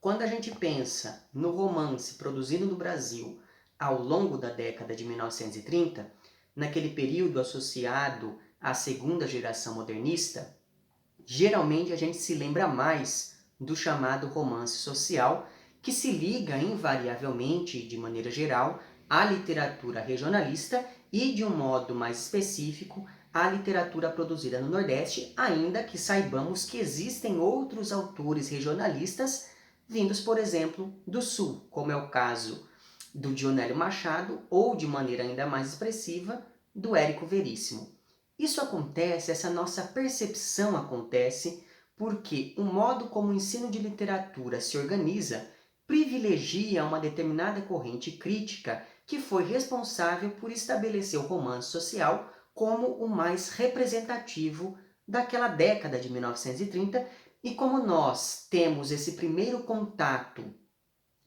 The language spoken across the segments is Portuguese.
quando a gente pensa no romance produzido no Brasil ao longo da década de 1930, naquele período associado à segunda geração modernista, geralmente a gente se lembra mais do chamado romance social, que se liga invariavelmente, de maneira geral, à literatura regionalista e, de um modo mais específico, à literatura produzida no Nordeste, ainda que saibamos que existem outros autores regionalistas vindos, por exemplo, do Sul, como é o caso do Dionélio Machado ou, de maneira ainda mais expressiva, do Érico Veríssimo. Isso acontece, essa nossa percepção acontece porque o modo como o ensino de literatura se organiza privilegia uma determinada corrente crítica que foi responsável por estabelecer o romance social como o mais representativo daquela década de 1930, e como nós temos esse primeiro contato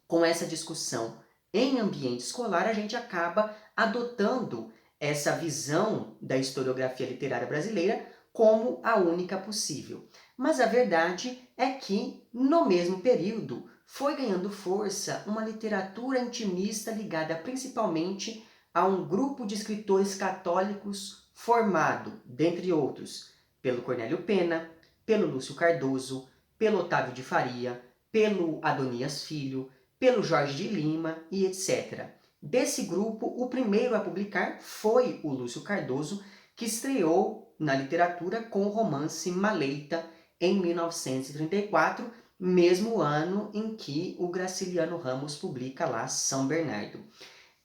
com essa discussão em ambiente escolar, a gente acaba adotando essa visão da historiografia literária brasileira como a única possível. Mas a verdade é que, no mesmo período, foi ganhando força uma literatura intimista ligada principalmente a um grupo de escritores católicos formado, dentre outros, pelo Cornélio Pena, pelo Lúcio Cardoso, pelo Otávio de Faria, pelo Adonias Filho, pelo Jorge de Lima e etc. Desse grupo, o primeiro a publicar foi o Lúcio Cardoso, que estreou na literatura com o romance Maleita em 1934, mesmo ano em que o Graciliano Ramos publica lá São Bernardo.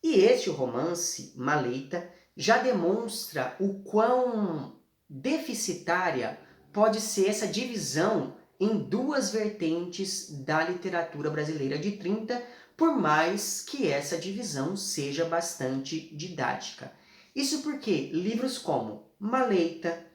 E este romance, Maleita, já demonstra o quão deficitária pode ser essa divisão em duas vertentes da literatura brasileira de 30, por mais que essa divisão seja bastante didática. Isso porque livros como Maleita,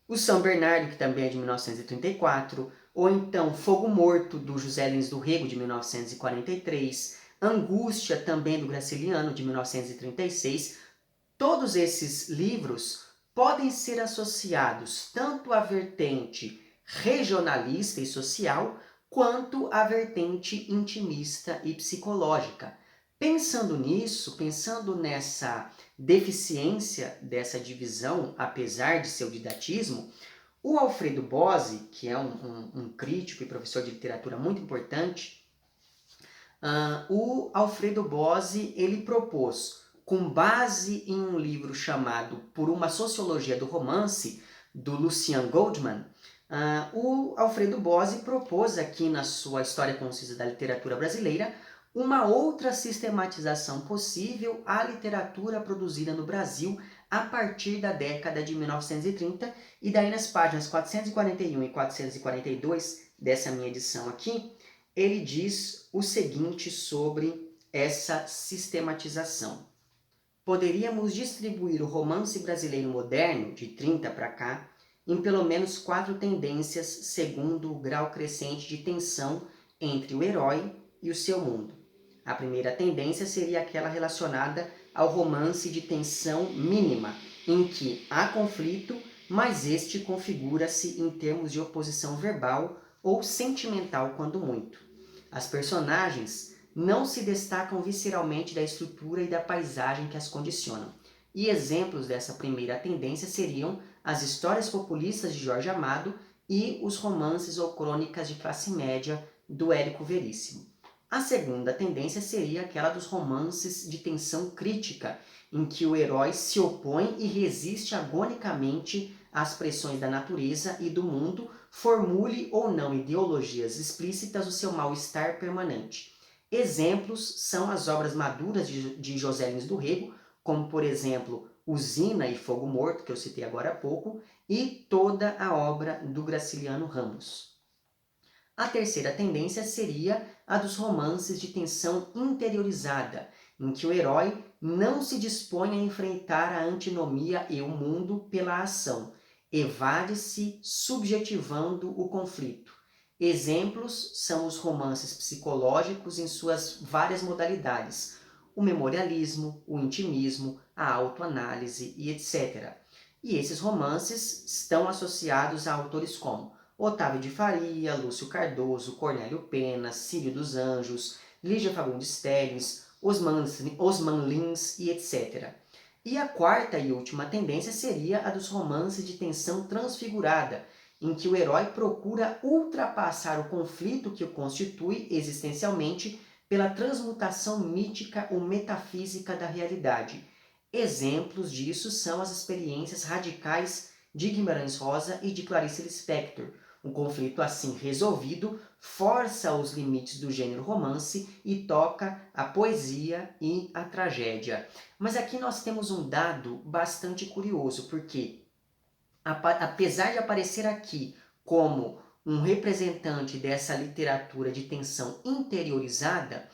o São Bernardo, que também é de 1934, ou então Fogo Morto, do José Lins do Rego, de 1943, Angústia, também do Graciliano, de 1936, todos esses livros podem ser associados tanto à vertente regionalista e social, quanto à vertente intimista e psicológica. Pensando nisso, pensando nessa deficiência dessa divisão, apesar de seu didatismo, o Alfredo Bozzi, que é um crítico e professor de literatura muito importante, o Alfredo Bozzi ele propôs, com base em um livro chamado Por uma Sociologia do Romance, do Lucian Goldman, o Alfredo Bozzi propôs aqui na sua História Concisa da Literatura Brasileira uma outra sistematização possível à literatura produzida no Brasil a partir da década de 1930, e daí nas páginas 441 e 442 dessa minha edição aqui, ele diz o seguinte sobre essa sistematização. Poderíamos distribuir o romance brasileiro moderno, de 30 para cá, em pelo menos 4 tendências segundo o grau crescente de tensão entre o herói e o seu mundo. A primeira tendência seria aquela relacionada ao romance de tensão mínima, em que há conflito, mas este configura-se em termos de oposição verbal ou sentimental quando muito. As personagens não se destacam visceralmente da estrutura e da paisagem que as condicionam. E exemplos dessa primeira tendência seriam as histórias populistas de Jorge Amado e os romances ou crônicas de classe média do Érico Veríssimo. A segunda tendência seria aquela dos romances de tensão crítica, em que o herói se opõe e resiste agonicamente às pressões da natureza e do mundo, formule ou não ideologias explícitas do seu mal-estar permanente. Exemplos são as obras maduras de José Lins do Rego, como por exemplo Usina e Fogo Morto, que eu citei agora há pouco, e toda a obra do Graciliano Ramos. A terceira tendência seria a dos romances de tensão interiorizada, em que o herói não se dispõe a enfrentar a antinomia e o mundo pela ação, evade-se subjetivando o conflito. Exemplos são os romances psicológicos em suas várias modalidades, o memorialismo, o intimismo, a autoanálise e etc. E esses romances estão associados a autores como Otávio de Faria, Lúcio Cardoso, Cornélio Pena, Círio dos Anjos, Lígia Fagundes Telles, Osman Lins e etc. E a quarta e última tendência seria a dos romances de tensão transfigurada, em que o herói procura ultrapassar o conflito que o constitui existencialmente pela transmutação mítica ou metafísica da realidade. Exemplos disso são as experiências radicais de Guimarães Rosa e de Clarice Lispector. Um conflito assim resolvido força os limites do gênero romance e toca a poesia e a tragédia. Mas aqui nós temos um dado bastante curioso, porque apesar de aparecer aqui como um representante dessa literatura de tensão interiorizada,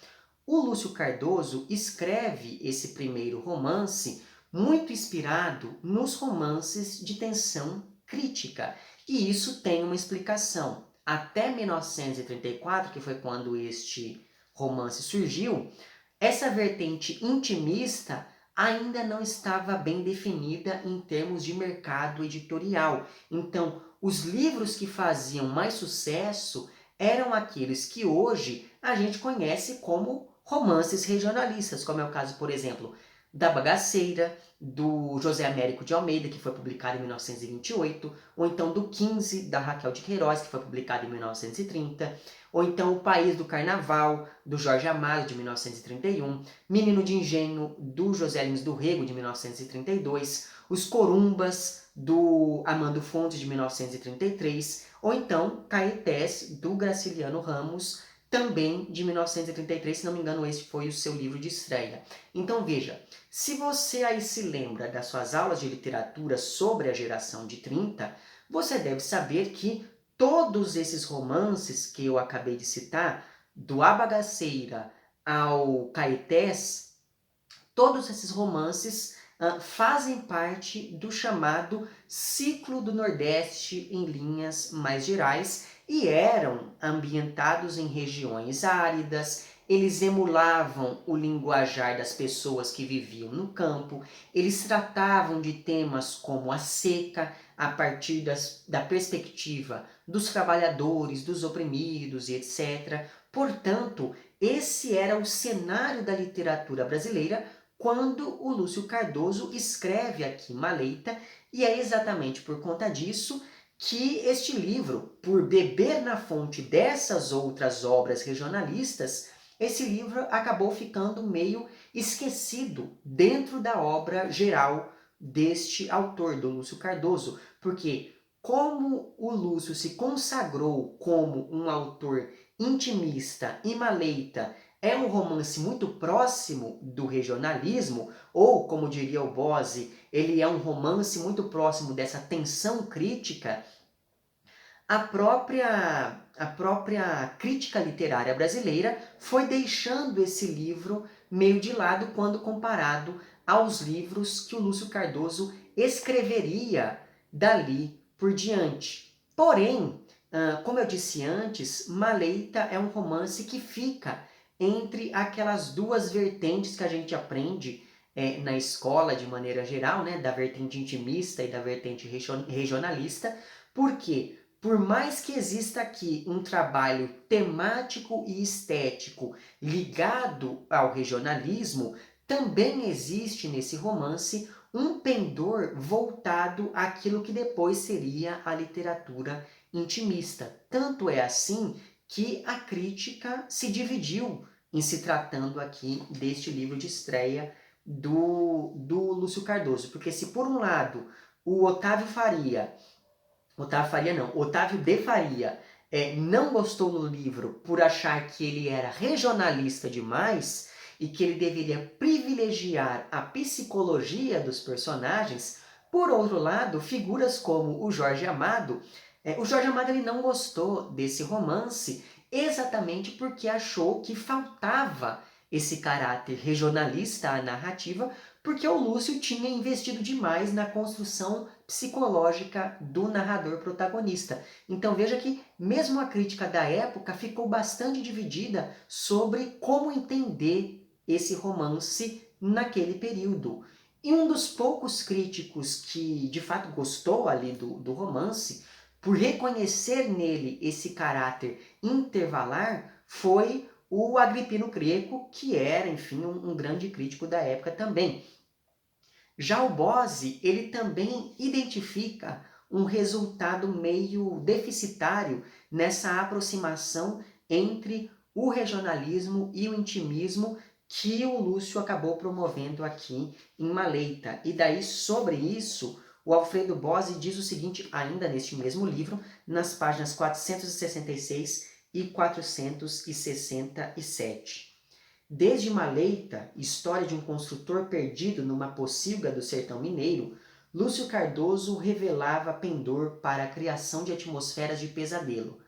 o Lúcio Cardoso escreve esse primeiro romance muito inspirado nos romances de tensão crítica. E isso tem uma explicação. Até 1934, que foi quando este romance surgiu, essa vertente intimista ainda não estava bem definida em termos de mercado editorial. Então, os livros que faziam mais sucesso eram aqueles que hoje a gente conhece como romances regionalistas, como é o caso, por exemplo, da Bagaceira, do José Américo de Almeida, que foi publicado em 1928, ou então do 15, da Raquel de Queiroz, que foi publicado em 1930, ou então O País do Carnaval, do Jorge Amado, de 1931, Menino de Engenho, do José Lins do Rego, de 1932, Os Corumbas, do Amando Fontes, de 1933, ou então Caetés, do Graciliano Ramos, também de 1933, se não me engano, esse foi o seu livro de estreia. Então veja, se você aí se lembra das suas aulas de literatura sobre a geração de 30, você deve saber que todos esses romances que eu acabei de citar, do A Bagaceira ao Caetés, todos esses romances fazem parte do chamado Ciclo do Nordeste em linhas mais gerais e eram ambientados em regiões áridas, eles emulavam o linguajar das pessoas que viviam no campo, eles tratavam de temas como a seca, a partir da perspectiva dos trabalhadores, dos oprimidos e etc. Portanto, esse era o cenário da literatura brasileira quando o Lúcio Cardoso escreve aqui Maleita, e é exatamente por conta disso que este livro, por beber na fonte dessas outras obras regionalistas, esse livro acabou ficando meio esquecido dentro da obra geral deste autor, do Lúcio Cardoso, porque como o Lúcio se consagrou como um autor intimista e Maleita é um romance muito próximo do regionalismo, ou, como diria o Bose, ele é um romance muito próximo dessa tensão crítica, a própria crítica literária brasileira foi deixando esse livro meio de lado quando comparado aos livros que o Lúcio Cardoso escreveria dali por diante. Porém, como eu disse antes, Maleita é um romance que fica entre aquelas duas vertentes que a gente aprende na escola de maneira geral, né, da vertente intimista e da vertente regionalista, porque por mais que exista aqui um trabalho temático e estético ligado ao regionalismo, também existe nesse romance um pendor voltado àquilo que depois seria a literatura intimista. Tanto é assim que a crítica se dividiu em se tratando aqui deste livro de estreia do Lúcio Cardoso. Porque se por um lado o Otávio de Faria não gostou do livro por achar que ele era regionalista demais e que ele deveria privilegiar a psicologia dos personagens. Por outro lado, figuras como o Jorge Amado, ele não gostou desse romance exatamente porque achou que faltava esse caráter regionalista à narrativa, porque o Lúcio tinha investido demais na construção psicológica do narrador protagonista. Então veja que mesmo a crítica da época ficou bastante dividida sobre como entender esse romance naquele período. E um dos poucos críticos que de fato gostou ali do romance por reconhecer nele esse caráter intervalar, foi o Agripino Greco, que era, enfim, um grande crítico da época também. Já o Bose, ele também identifica um resultado meio deficitário nessa aproximação entre o regionalismo e o intimismo que o Lúcio acabou promovendo aqui em Maleita. E daí, sobre isso, o Alfredo Bose diz o seguinte, ainda neste mesmo livro, nas páginas 466 e 467. Desde Maleita, história de um construtor perdido numa pocilga do sertão mineiro, Lúcio Cardoso revelava pendor para a criação de atmosferas de pesadelo.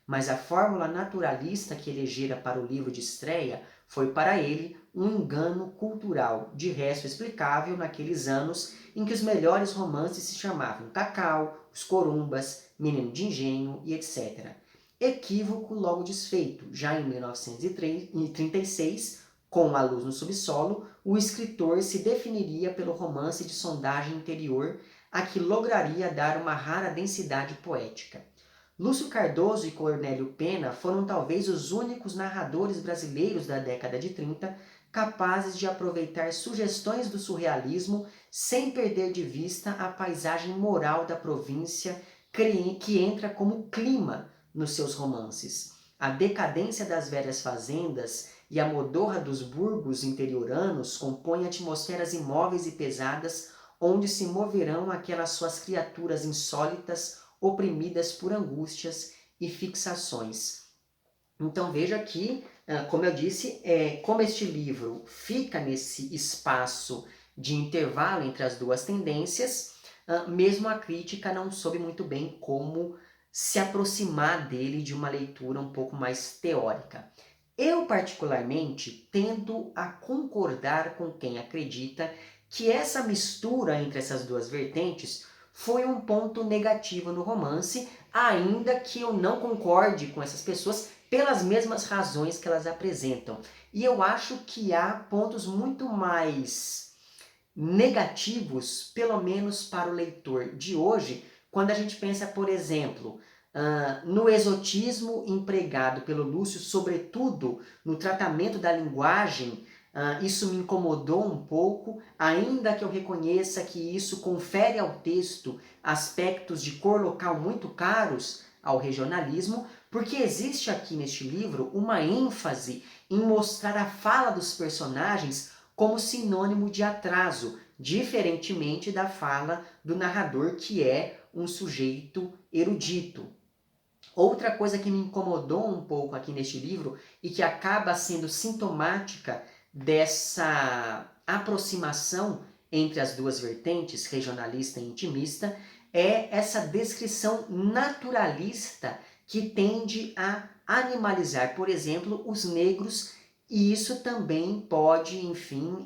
Mas a fórmula naturalista que elegera para o livro de estreia foi para ele um engano cultural, de resto explicável naqueles anos em que os melhores romances se chamavam Cacau, Os Corumbas, Menino de Engenho e etc. Equívoco logo desfeito. Já em 1936, com A Luz no Subsolo, o escritor se definiria pelo romance de sondagem interior, a que lograria dar uma rara densidade poética. Lúcio Cardoso e Cornélio Pena foram talvez os únicos narradores brasileiros da década de 30 capazes de aproveitar sugestões do surrealismo sem perder de vista a paisagem moral da província que entra como clima nos seus romances. A decadência das velhas fazendas e a modorra dos burgos interioranos compõem atmosferas imóveis e pesadas onde se moverão aquelas suas criaturas insólitas, oprimidas por angústias e fixações. Então veja que, como eu disse, como este livro fica nesse espaço de intervalo entre as duas tendências, mesmo a crítica não soube muito bem como se aproximar dele de uma leitura um pouco mais teórica. Eu, particularmente, tendo a concordar com quem acredita que essa mistura entre essas duas vertentes foi um ponto negativo no romance, ainda que eu não concorde com essas pessoas pelas mesmas razões que elas apresentam. E eu acho que há pontos muito mais negativos, pelo menos para o leitor de hoje, quando a gente pensa, por exemplo, no exotismo empregado pelo Lúcio, sobretudo no tratamento da linguagem. Isso me incomodou um pouco, ainda que eu reconheça que isso confere ao texto aspectos de cor local muito caros ao regionalismo, porque existe aqui neste livro uma ênfase em mostrar a fala dos personagens como sinônimo de atraso, diferentemente da fala do narrador, que é um sujeito erudito. Outra coisa que me incomodou um pouco aqui neste livro e que acaba sendo sintomática dessa aproximação entre as duas vertentes, regionalista e intimista, é essa descrição naturalista que tende a animalizar, por exemplo, os negros, e isso também pode, enfim,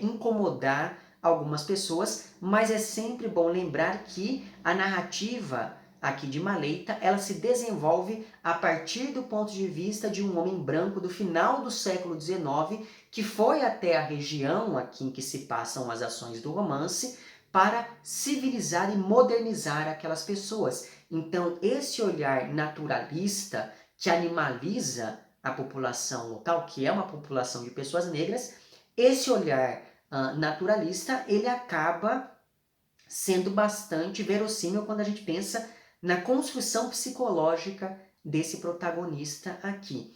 incomodar algumas pessoas, mas é sempre bom lembrar que a narrativa aqui de Maleita, ela se desenvolve a partir do ponto de vista de um homem branco do final do século XIX, que foi até a região aqui em que se passam as ações do romance, para civilizar e modernizar aquelas pessoas. Então, esse olhar naturalista que animaliza a população local, que é uma população de pessoas negras, esse olhar naturalista, ele acaba sendo bastante verossímil quando a gente pensa na construção psicológica desse protagonista aqui.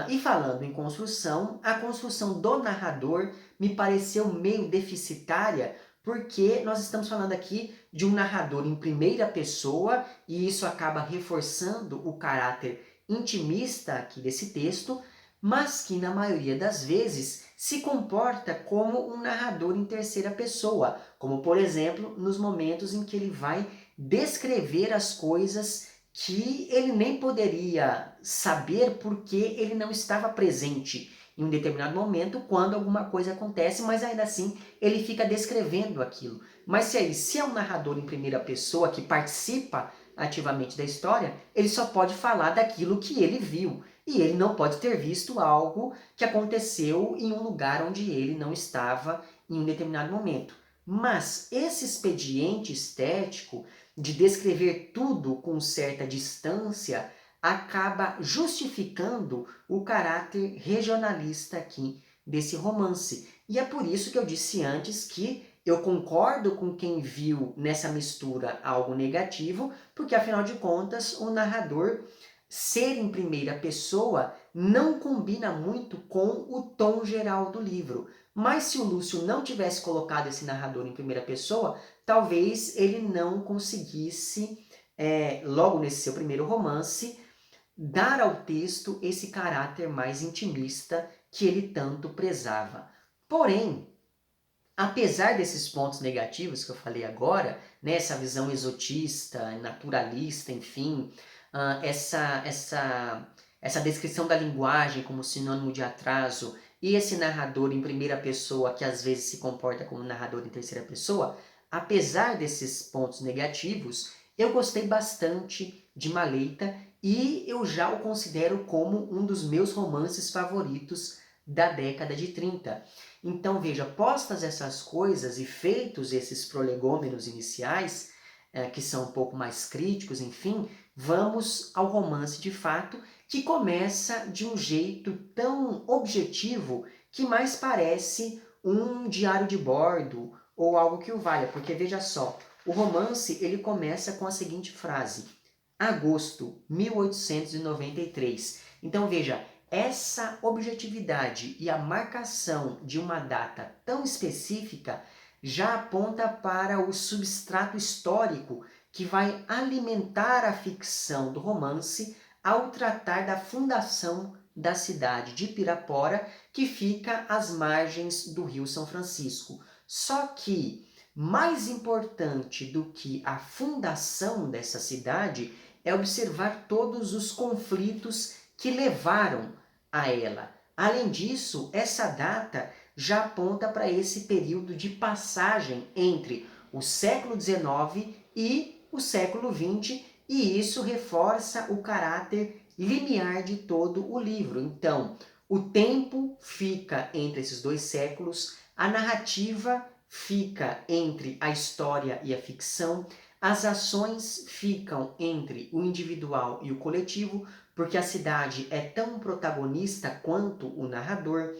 E falando em construção, a construção do narrador me pareceu meio deficitária, porque nós estamos falando aqui de um narrador em primeira pessoa, e isso acaba reforçando o caráter intimista aqui desse texto, mas que na maioria das vezes se comporta como um narrador em terceira pessoa, como por exemplo nos momentos em que ele vai descrever as coisas que ele nem poderia saber porque ele não estava presente em um determinado momento quando alguma coisa acontece, mas ainda assim ele fica descrevendo aquilo. Mas se é um narrador em primeira pessoa que participa ativamente da história, ele só pode falar daquilo que ele viu. E ele não pode ter visto algo que aconteceu em um lugar onde ele não estava em um determinado momento. Mas esse expediente estético de descrever tudo com certa distância, acaba justificando o caráter regionalista aqui desse romance. E é por isso que eu disse antes que eu concordo com quem viu nessa mistura algo negativo, porque afinal de contas o narrador ser em primeira pessoa não combina muito com o tom geral do livro. Mas se o Lúcio não tivesse colocado esse narrador em primeira pessoa, talvez ele não conseguisse, logo nesse seu primeiro romance, dar ao texto esse caráter mais intimista que ele tanto prezava. Porém, apesar desses pontos negativos que eu falei agora, né, essa visão exotista, naturalista, enfim, essa descrição da linguagem como sinônimo de atraso e esse narrador em primeira pessoa que às vezes se comporta como narrador em terceira pessoa, apesar desses pontos negativos, eu gostei bastante de Maleita e eu já o considero como um dos meus romances favoritos da década de 30. Então veja, postas essas coisas e feitos esses prolegômenos iniciais, que são um pouco mais críticos, enfim, vamos ao romance de fato, que começa de um jeito tão objetivo que mais parece um diário de bordo ou algo que o valha, porque veja só, o romance ele começa com a seguinte frase: agosto 1893. Então veja, essa objetividade e a marcação de uma data tão específica já aponta para o substrato histórico que vai alimentar a ficção do romance ao tratar da fundação da cidade de Pirapora, que fica às margens do Rio São Francisco. Só que mais importante do que a fundação dessa cidade é observar todos os conflitos que levaram a ela. Além disso, essa data já aponta para esse período de passagem entre o século XIX e o século XX, e isso reforça o caráter limiar de todo o livro. Então, o tempo fica entre esses dois séculos, a narrativa fica entre a história e a ficção, as ações ficam entre o individual e o coletivo, porque a cidade é tão protagonista quanto o narrador.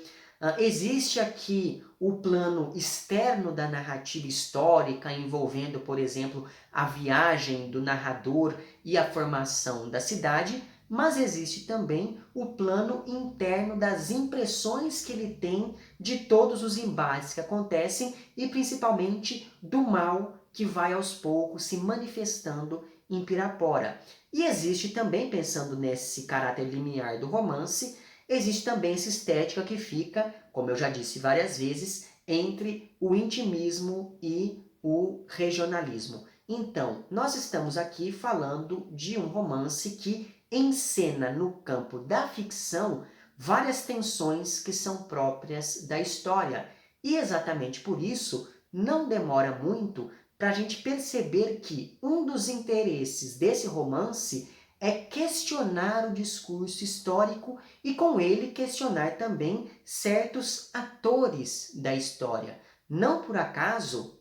Existe aqui o plano externo da narrativa histórica, envolvendo, por exemplo, a viagem do narrador e a formação da cidade, mas existe também o plano interno das impressões que ele tem de todos os embates que acontecem e principalmente do mal que vai aos poucos se manifestando em Pirapora. E existe também, pensando nesse caráter limiar do romance, existe também essa estética que fica, como eu já disse várias vezes, entre o intimismo e o regionalismo. Então, nós estamos aqui falando de um romance que encena no campo da ficção várias tensões que são próprias da história. E exatamente por isso, não demora muito para a gente perceber que um dos interesses desse romance é questionar o discurso histórico e com ele questionar também certos atores da história. Não por acaso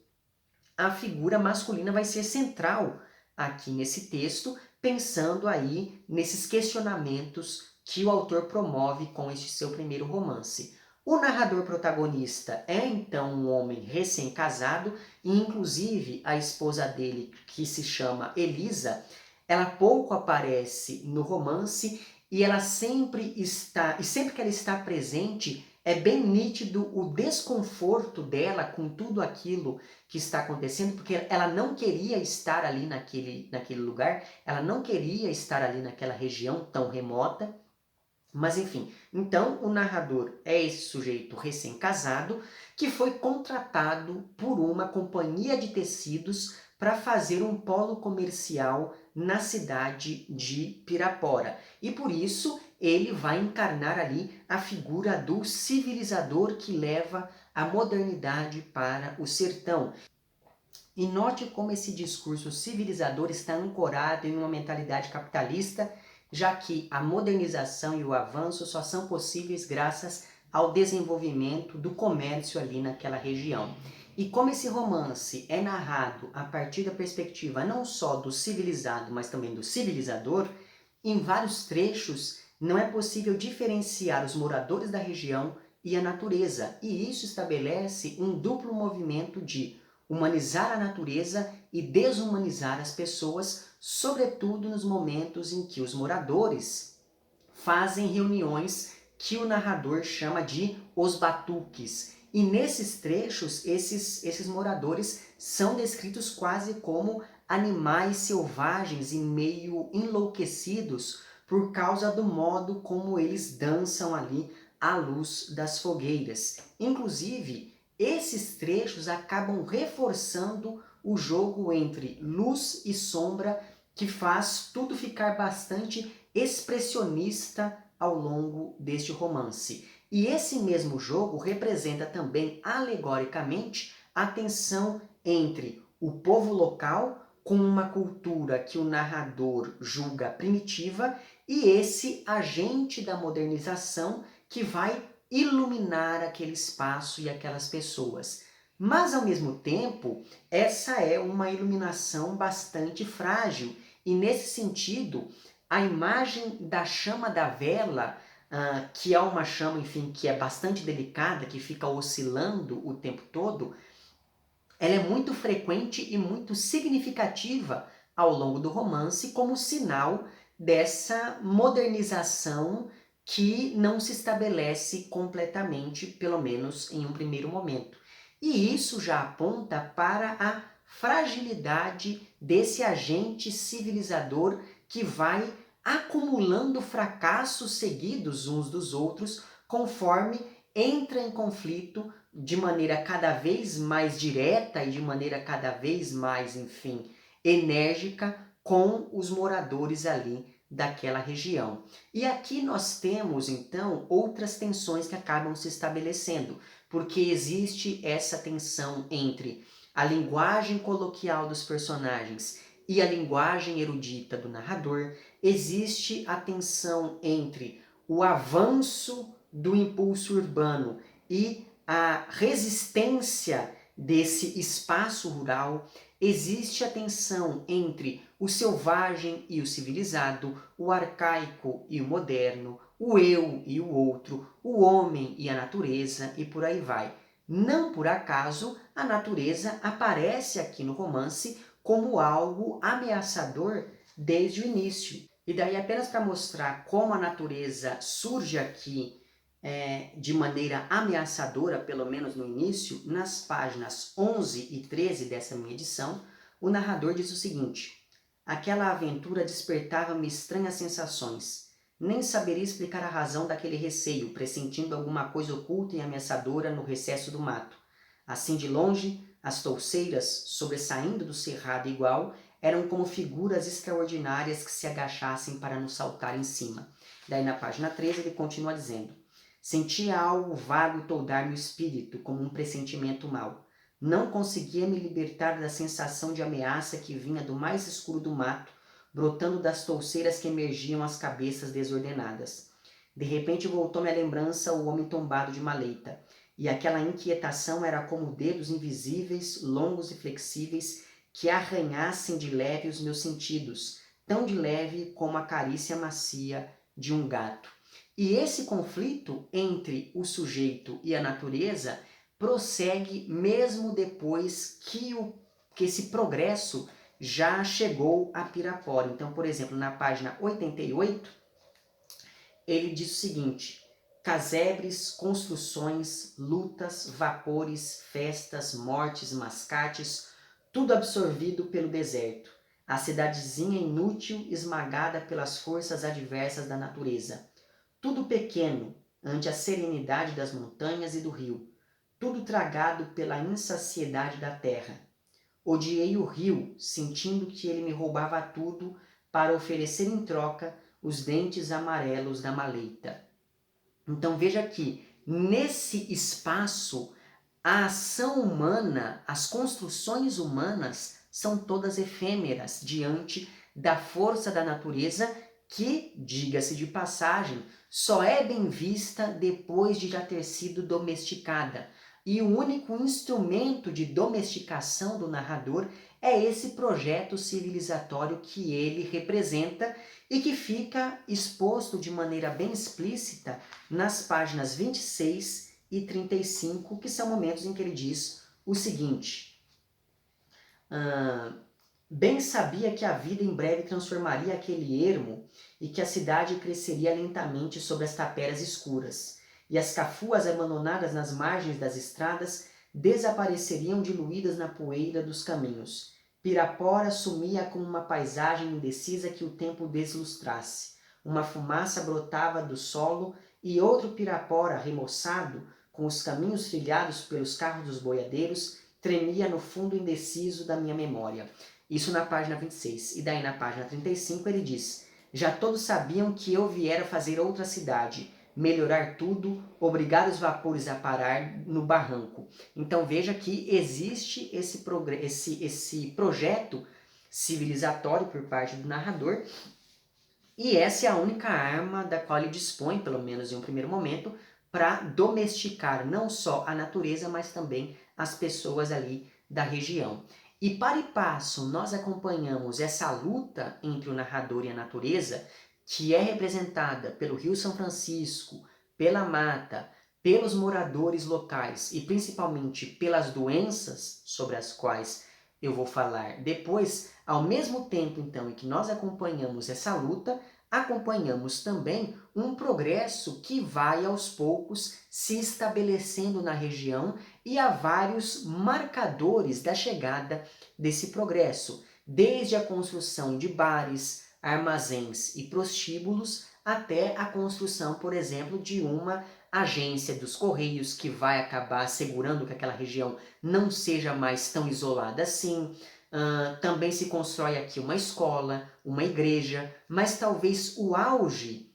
a figura masculina vai ser central aqui nesse texto, pensando aí nesses questionamentos que o autor promove com este seu primeiro romance. O narrador protagonista é então um homem recém-casado e inclusive a esposa dele, que se chama Elisa, ela pouco aparece no romance e ela sempre que ela está presente, é bem nítido o desconforto dela com tudo aquilo que está acontecendo, porque ela não queria estar ali naquele lugar, ela não queria estar ali naquela região tão remota. Mas enfim, então o narrador é esse sujeito recém-casado que foi contratado por uma companhia de tecidos para fazer um polo comercial na cidade de Pirapora. E por isso ele vai encarnar ali a figura do civilizador que leva a modernidade para o sertão. E note como esse discurso civilizador está ancorado em uma mentalidade capitalista, já que a modernização e o avanço só são possíveis graças ao desenvolvimento do comércio ali naquela região. E como esse romance é narrado a partir da perspectiva não só do civilizado, mas também do civilizador, em vários trechos não é possível diferenciar os moradores da região e a natureza, e isso estabelece um duplo movimento de humanizar a natureza e desumanizar as pessoas, sobretudo nos momentos em que os moradores fazem reuniões que o narrador chama de os batuques. E nesses trechos, esses moradores são descritos quase como animais selvagens e meio enlouquecidos por causa do modo como eles dançam ali à luz das fogueiras. Inclusive, esses trechos acabam reforçando o jogo entre luz e sombra, que faz tudo ficar bastante expressionista ao longo deste romance. E esse mesmo jogo representa também alegoricamente a tensão entre o povo local com uma cultura que o narrador julga primitiva e esse agente da modernização que vai iluminar aquele espaço e aquelas pessoas. Mas, ao mesmo tempo, essa é uma iluminação bastante frágil e, nesse sentido, a imagem da chama da vela, que é uma chama, enfim, que é bastante delicada, que fica oscilando o tempo todo, ela é muito frequente e muito significativa ao longo do romance como sinal dessa modernização que não se estabelece completamente, pelo menos em um primeiro momento. E isso já aponta para a fragilidade desse agente civilizador que vai acumulando fracassos seguidos uns dos outros conforme entra em conflito de maneira cada vez mais direta e de maneira cada vez mais, enfim, enérgica com os moradores ali daquela região. E aqui nós temos, então, outras tensões que acabam se estabelecendo, porque existe essa tensão entre a linguagem coloquial dos personagens e a linguagem erudita do narrador, existe a tensão entre o avanço do impulso urbano e a resistência desse espaço rural, existe a tensão entre o selvagem e o civilizado, o arcaico e o moderno, o eu e o outro, o homem e a natureza e por aí vai. Não por acaso a natureza aparece aqui no romance como algo ameaçador desde o início. E daí apenas para mostrar como a natureza surge aqui de maneira ameaçadora, pelo menos no início, nas páginas 11 e 13 dessa minha edição, o narrador diz o seguinte: aquela aventura despertava-me estranhas sensações. Nem saberia explicar a razão daquele receio, pressentindo alguma coisa oculta e ameaçadora no recesso do mato. Assim de longe, as touceiras, sobressaindo do cerrado igual, eram como figuras extraordinárias que se agachassem para nos saltar em cima. Daí na página 13 ele continua dizendo: sentia algo vago toldar meu espírito, como um pressentimento mau. Não conseguia me libertar da sensação de ameaça que vinha do mais escuro do mato, brotando das touceiras que emergiam as cabeças desordenadas. De repente voltou-me à lembrança o homem tombado de maleita, e aquela inquietação era como dedos invisíveis, longos e flexíveis, que arranhassem de leve os meus sentidos, tão de leve como a carícia macia de um gato. E esse conflito entre o sujeito e a natureza prossegue mesmo depois que esse progresso já chegou a Pirapora. Então, por exemplo, na página 88, ele diz o seguinte: casebres, construções, lutas, vapores, festas, mortes, mascates, tudo absorvido pelo deserto. A cidadezinha inútil esmagada pelas forças adversas da natureza. Tudo pequeno ante a serenidade das montanhas e do rio. Tudo tragado pela insaciedade da terra. Odiei o rio, sentindo que ele me roubava tudo para oferecer em troca os dentes amarelos da maleita. Então veja que nesse espaço a ação humana, as construções humanas são todas efêmeras diante da força da natureza que, diga-se de passagem, só é bem vista depois de já ter sido domesticada. e o único instrumento de domesticação do narrador é esse projeto civilizatório que ele representa e que fica exposto de maneira bem explícita nas páginas 26 e 35, que são momentos em que ele diz o seguinte: bem sabia que a vida em breve transformaria aquele ermo e que a cidade cresceria lentamente sobre as taperas escuras, e as cafuas abandonadas nas margens das estradas desapareceriam diluídas na poeira dos caminhos. Pirapora sumia como uma paisagem indecisa que o tempo deslustrasse. Uma fumaça brotava do solo e outro Pirapora remoçado, com os caminhos trilhados pelos carros dos boiadeiros, tremia no fundo indeciso da minha memória. Isso na página 26. E daí na página 35 ele diz: já todos sabiam que eu viera fazer outra cidade, melhorar tudo, obrigar os vapores a parar no barranco. Então veja que existe esse projeto civilizatório por parte do narrador, e essa é a única arma da qual ele dispõe, pelo menos em um primeiro momento, para domesticar não só a natureza, mas também as pessoas ali da região. E para e passo, nós acompanhamos essa luta entre o narrador e a natureza, que é representada pelo Rio São Francisco, pela mata, pelos moradores locais e principalmente pelas doenças sobre as quais eu vou falar depois. Ao mesmo tempo, então, em que nós acompanhamos essa luta, acompanhamos também um progresso que vai aos poucos se estabelecendo na região, e há vários marcadores da chegada desse progresso, desde a construção de bares, armazéns e prostíbulos, até a construção, por exemplo, de uma agência dos Correios, que vai acabar assegurando que aquela região não seja mais tão isolada assim. Também se constrói aqui uma escola, uma igreja, mas talvez o auge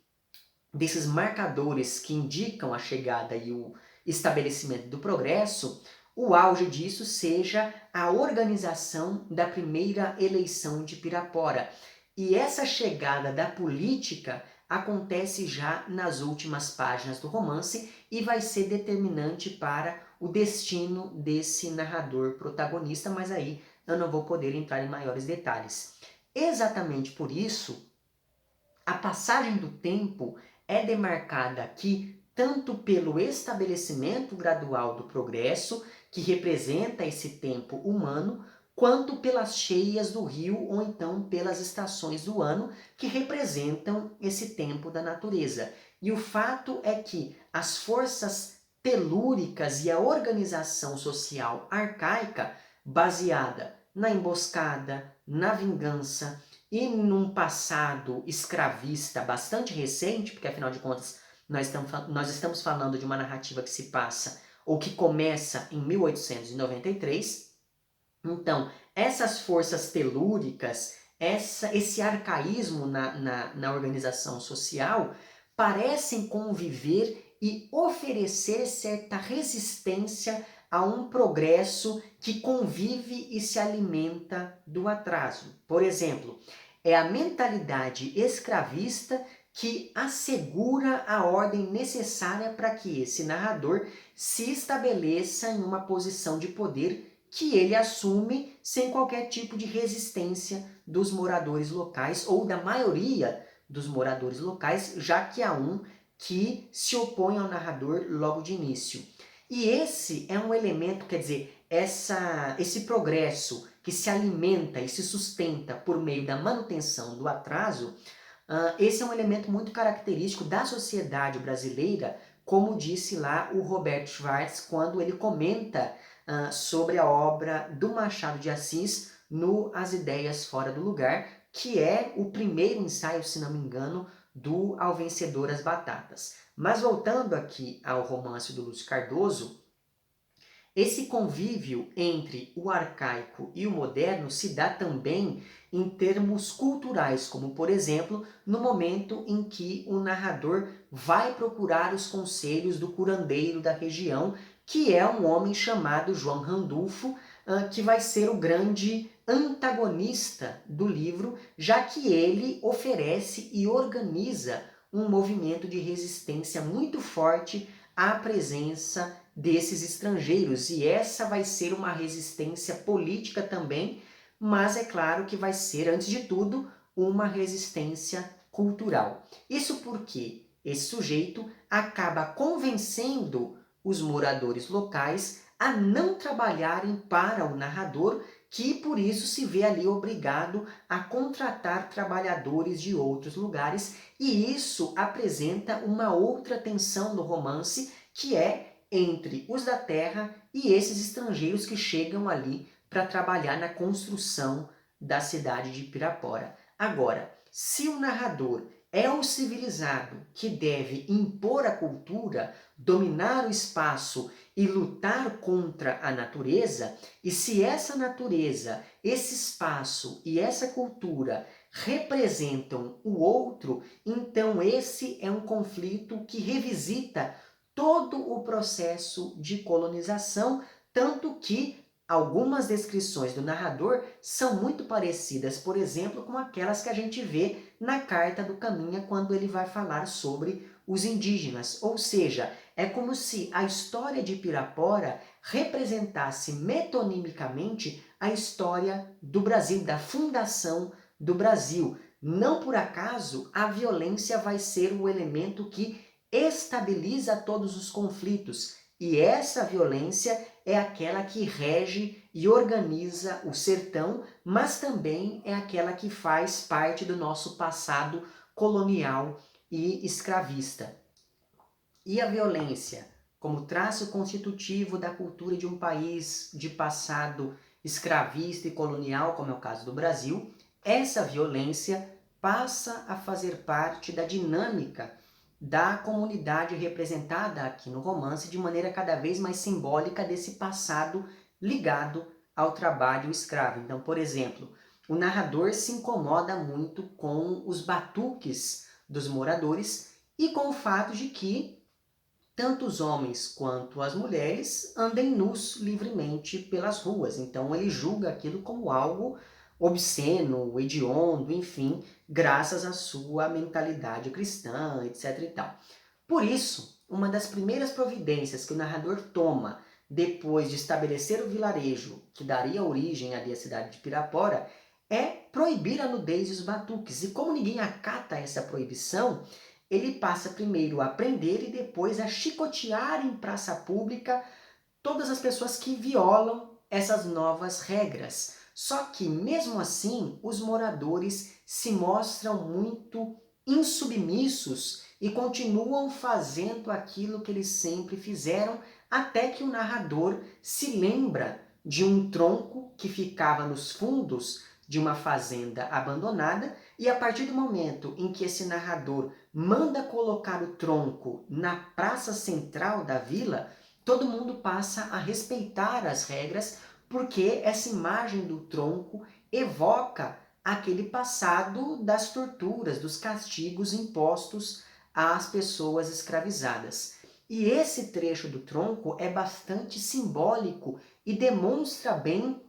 desses marcadores que indicam a chegada e o estabelecimento do progresso, o auge disso seja a organização da primeira eleição de Pirapora. E essa chegada da política acontece já nas últimas páginas do romance e vai ser determinante para o destino desse narrador protagonista, mas aí eu não vou poder entrar em maiores detalhes. Exatamente por isso, a passagem do tempo é demarcada aqui tanto pelo estabelecimento gradual do progresso, que representa esse tempo humano, quanto pelas cheias do rio ou então pelas estações do ano, que representam esse tempo da natureza. E o fato é que as forças telúricas e a organização social arcaica, baseada na emboscada, na vingança e num passado escravista bastante recente, porque afinal de contas nós estamos falando de uma narrativa que se passa ou que começa em 1893. Então, essas forças telúricas, esse arcaísmo na organização social, parecem conviver e oferecer certa resistência a um progresso que convive e se alimenta do atraso. Por exemplo, é a mentalidade escravista que assegura a ordem necessária para que esse narrador se estabeleça em uma posição de poder que ele assume sem qualquer tipo de resistência dos moradores locais ou da maioria dos moradores locais, já que há um que se opõe ao narrador logo de início. E esse é um elemento, quer dizer, esse progresso que se alimenta e se sustenta por meio da manutenção do atraso, esse é um elemento muito característico da sociedade brasileira, como disse lá o Roberto Schwartz quando ele comenta sobre a obra do Machado de Assis no As Ideias Fora do Lugar, que é o primeiro ensaio, se não me engano, do Ao Vencedor as Batatas. Mas voltando aqui ao romance do Lúcio Cardoso, esse convívio entre o arcaico e o moderno se dá também em termos culturais, como por exemplo, no momento em que o narrador vai procurar os conselhos do curandeiro da região, que é um homem chamado João Randulfo, que vai ser o grande antagonista do livro, já que ele oferece e organiza um movimento de resistência muito forte à presença desses estrangeiros. E essa vai ser uma resistência política também, mas é claro que vai ser, antes de tudo, uma resistência cultural. Isso porque esse sujeito acaba convencendo os moradores locais a não trabalharem para o narrador, que por isso se vê ali obrigado a contratar trabalhadores de outros lugares, e isso apresenta uma outra tensão no romance, que é entre os da terra e esses estrangeiros que chegam ali para trabalhar na construção da cidade de Pirapora. Agora, se o narrador é o civilizado que deve impor a cultura, dominar o espaço e lutar contra a natureza, e se essa natureza, esse espaço e essa cultura representam o outro, então esse é um conflito que revisita todo o processo de colonização, tanto que algumas descrições do narrador são muito parecidas, por exemplo, com aquelas que a gente vê na Carta do Caminha, quando ele vai falar sobre os indígenas. Ou seja, é como se a história de Pirapora representasse metonimicamente a história do Brasil, da fundação do Brasil. Não por acaso a violência vai ser o elemento que estabiliza todos os conflitos. E essa violência é aquela que rege e organiza o sertão, mas também é aquela que faz parte do nosso passado colonial e escravista. E a violência, como traço constitutivo da cultura de um país de passado escravista e colonial, como é o caso do Brasil, essa violência passa a fazer parte da dinâmica da comunidade representada aqui no romance de maneira cada vez mais simbólica desse passado ligado ao trabalho escravo. Então, por exemplo, o narrador se incomoda muito com os batuques dos moradores e com o fato de que tanto os homens quanto as mulheres andem nus livremente pelas ruas. Então ele julga aquilo como algo obsceno, hediondo, enfim, graças à sua mentalidade cristã, etc. e tal. Por isso, uma das primeiras providências que o narrador toma depois de estabelecer o vilarejo que daria origem ali à cidade de Pirapora é proibir a nudez e os batuques. E como ninguém acata essa proibição, ele passa primeiro a prender e depois a chicotear em praça pública todas as pessoas que violam essas novas regras. Só que, mesmo assim, os moradores se mostram muito insubmissos e continuam fazendo aquilo que eles sempre fizeram, até que o narrador se lembra de um tronco que ficava nos fundos de uma fazenda abandonada, e a partir do momento em que esse narrador manda colocar o tronco na praça central da vila, todo mundo passa a respeitar as regras, porque essa imagem do tronco evoca aquele passado das torturas, dos castigos impostos às pessoas escravizadas. E esse trecho do tronco é bastante simbólico e demonstra bem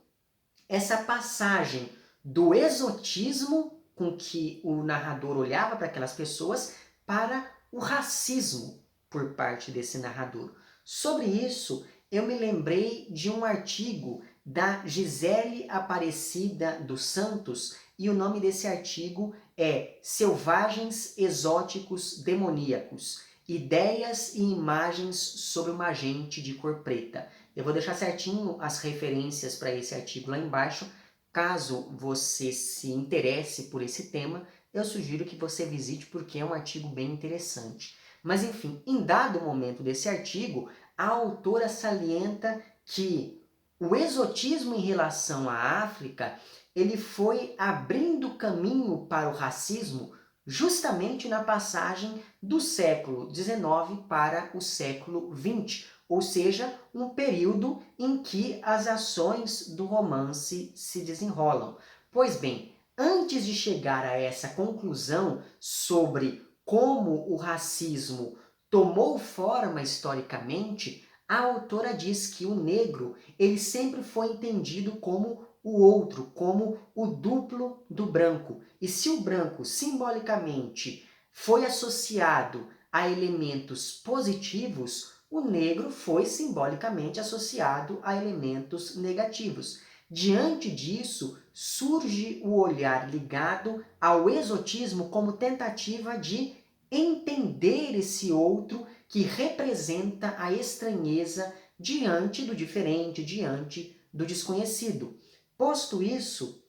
essa passagem do exotismo com que o narrador olhava para aquelas pessoas para o racismo por parte desse narrador. Sobre isso, eu me lembrei de um artigo da Gisele Aparecida dos Santos, e o nome desse artigo é Selvagens Exóticos Demoníacos, Ideias e Imagens sobre uma Gente de Cor Preta. Eu vou deixar certinho as referências para esse artigo lá embaixo. Caso você se interesse por esse tema, eu sugiro que você visite porque é um artigo bem interessante. Mas enfim, em dado momento desse artigo, a autora salienta que o exotismo em relação à África, ele foi abrindo caminho para o racismo justamente na passagem do século XIX para o século XX, ou seja, um período em que as ações do romance se desenrolam. Pois bem, antes de chegar a essa conclusão sobre como o racismo tomou forma historicamente, a autora diz que o negro ele sempre foi entendido como o outro, como o duplo do branco. E se o branco simbolicamente foi associado a elementos positivos, o negro foi simbolicamente associado a elementos negativos. Diante disso, surge o olhar ligado ao exotismo como tentativa de entender esse outro que representa a estranheza diante do diferente, diante do desconhecido. Posto isso,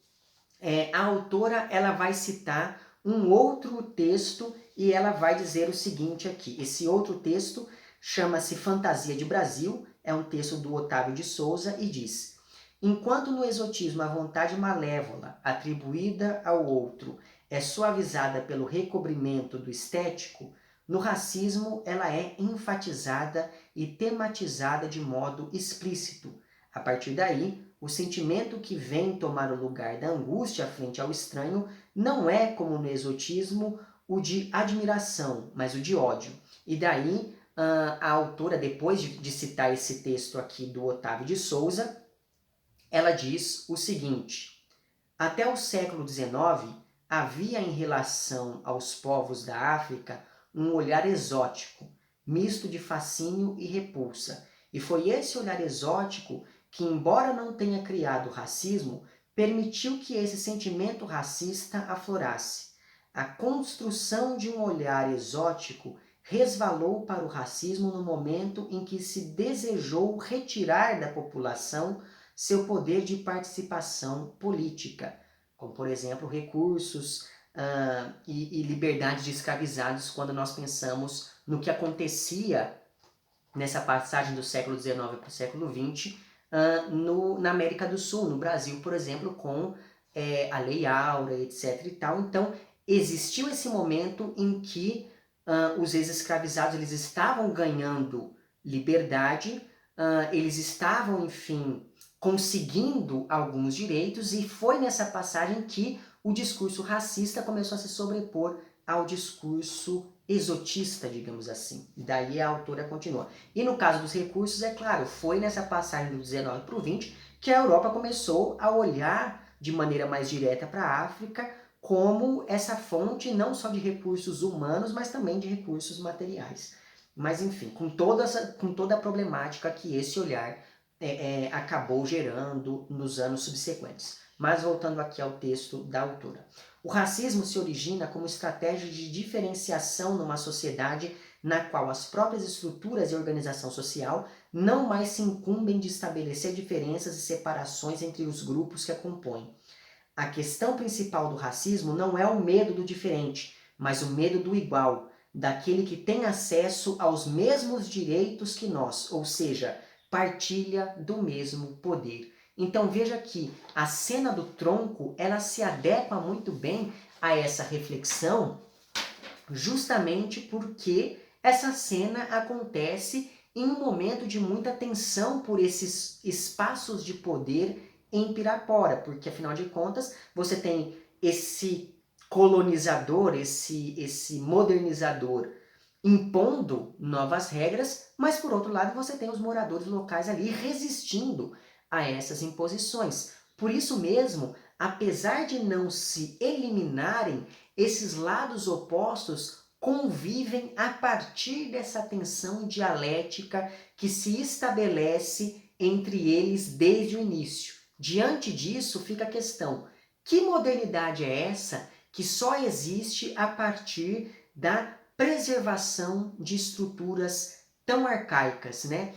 a autora ela vai citar um outro texto e ela vai dizer o seguinte aqui. Esse outro texto chama-se Fantasia de Brasil, é um texto do Otávio de Souza e diz: enquanto no exotismo a vontade malévola atribuída ao outro é suavizada pelo recobrimento do estético, no racismo ela é enfatizada e tematizada de modo explícito. A partir daí, o sentimento que vem tomar o lugar da angústia frente ao estranho não é, como no exotismo, o de admiração, mas o de ódio. E daí, a autora, depois de citar esse texto aqui do Otávio de Souza, ela diz o seguinte: até o século XIX, havia em relação aos povos da África um olhar exótico, misto de fascínio e repulsa. E foi esse olhar exótico que, embora não tenha criado o racismo, permitiu que esse sentimento racista aflorasse. A construção de um olhar exótico resvalou para o racismo no momento em que se desejou retirar da população seu poder de participação política, como, por exemplo, recursos e liberdade de escravizados, quando nós pensamos no que acontecia nessa passagem do século XIX para o século XX na América do Sul, no Brasil, por exemplo, com a Lei Áurea, etc. e tal. Então, existiu esse momento em que os ex-escravizados eles estavam ganhando liberdade, eles estavam, enfim, conseguindo alguns direitos, e foi nessa passagem que o discurso racista começou a se sobrepor ao discurso exotista, digamos assim. Daí a autora continua. E no caso dos recursos, é claro, foi nessa passagem do 19 para o 20 que a Europa começou a olhar de maneira mais direta para a África como essa fonte não só de recursos humanos, mas também de recursos materiais. Mas enfim, com toda a problemática que esse olhar acabou gerando nos anos subsequentes. Mas voltando aqui ao texto da autora. O racismo se origina como estratégia de diferenciação numa sociedade na qual as próprias estruturas e organização social não mais se incumbem de estabelecer diferenças e separações entre os grupos que a compõem. A questão principal do racismo não é o medo do diferente, mas o medo do igual, daquele que tem acesso aos mesmos direitos que nós, ou seja, partilha do mesmo poder. Então veja que a cena do tronco, ela se adequa muito bem a essa reflexão, justamente porque essa cena acontece em um momento de muita tensão por esses espaços de poder em Pirapora, porque afinal de contas você tem esse colonizador, esse modernizador impondo novas regras, mas por outro lado você tem os moradores locais ali resistindo a essas imposições. Por isso mesmo, apesar de não se eliminarem, esses lados opostos convivem a partir dessa tensão dialética que se estabelece entre eles desde o início. Diante disso fica a questão: que modernidade é essa que só existe a partir da preservação de estruturas tão arcaicas, né?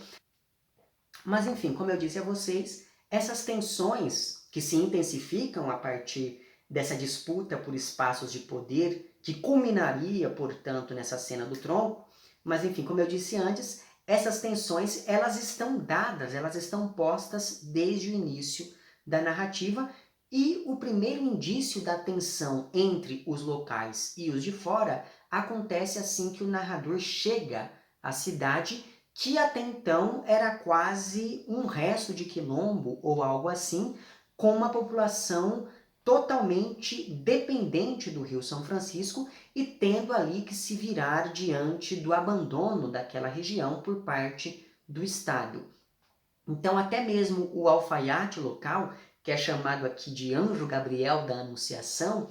Mas enfim, como eu disse a vocês, essas tensões que se intensificam a partir dessa disputa por espaços de poder, que culminaria, portanto, nessa cena do tronco, mas enfim, como eu disse antes, essas tensões, elas estão dadas, elas estão postas desde o início da narrativa, e o primeiro indício da tensão entre os locais e os de fora acontece assim que o narrador chega à cidade, que até então era quase um resto de quilombo ou algo assim, com uma população totalmente dependente do Rio São Francisco e tendo ali que se virar diante do abandono daquela região por parte do Estado. Então até mesmo o alfaiate local, que é chamado aqui de Anjo Gabriel da Anunciação,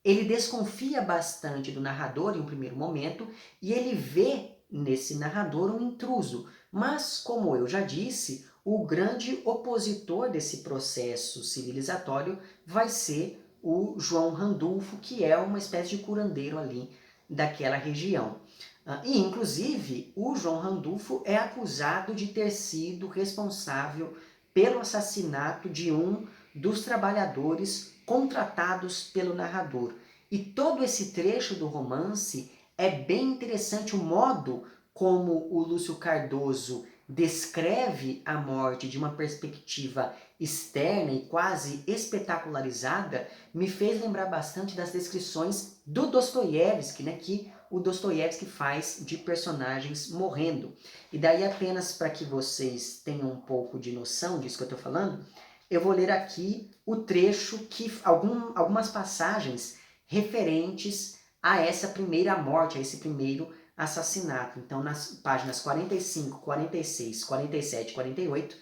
ele desconfia bastante do narrador em um primeiro momento e ele vê nesse narrador um intruso. Mas, como eu já disse, o grande opositor desse processo civilizatório vai ser o João Randolfo, que é uma espécie de curandeiro ali daquela região. E, inclusive, o João Randolfo é acusado de ter sido responsável pelo assassinato de um dos trabalhadores contratados pelo narrador. E todo esse trecho do romance é bem interessante, o modo como o Lúcio Cardoso descreve a morte de uma perspectiva externa e quase espetacularizada, me fez lembrar bastante das descrições do Dostoiévski, né, que o Dostoiévski faz de personagens morrendo. E daí, apenas para que vocês tenham um pouco de noção disso que eu estou falando, eu vou ler aqui o trecho, algumas passagens referentes a essa primeira morte, a esse primeiro assassinato. Então, nas páginas 45, 46, 47 e 48,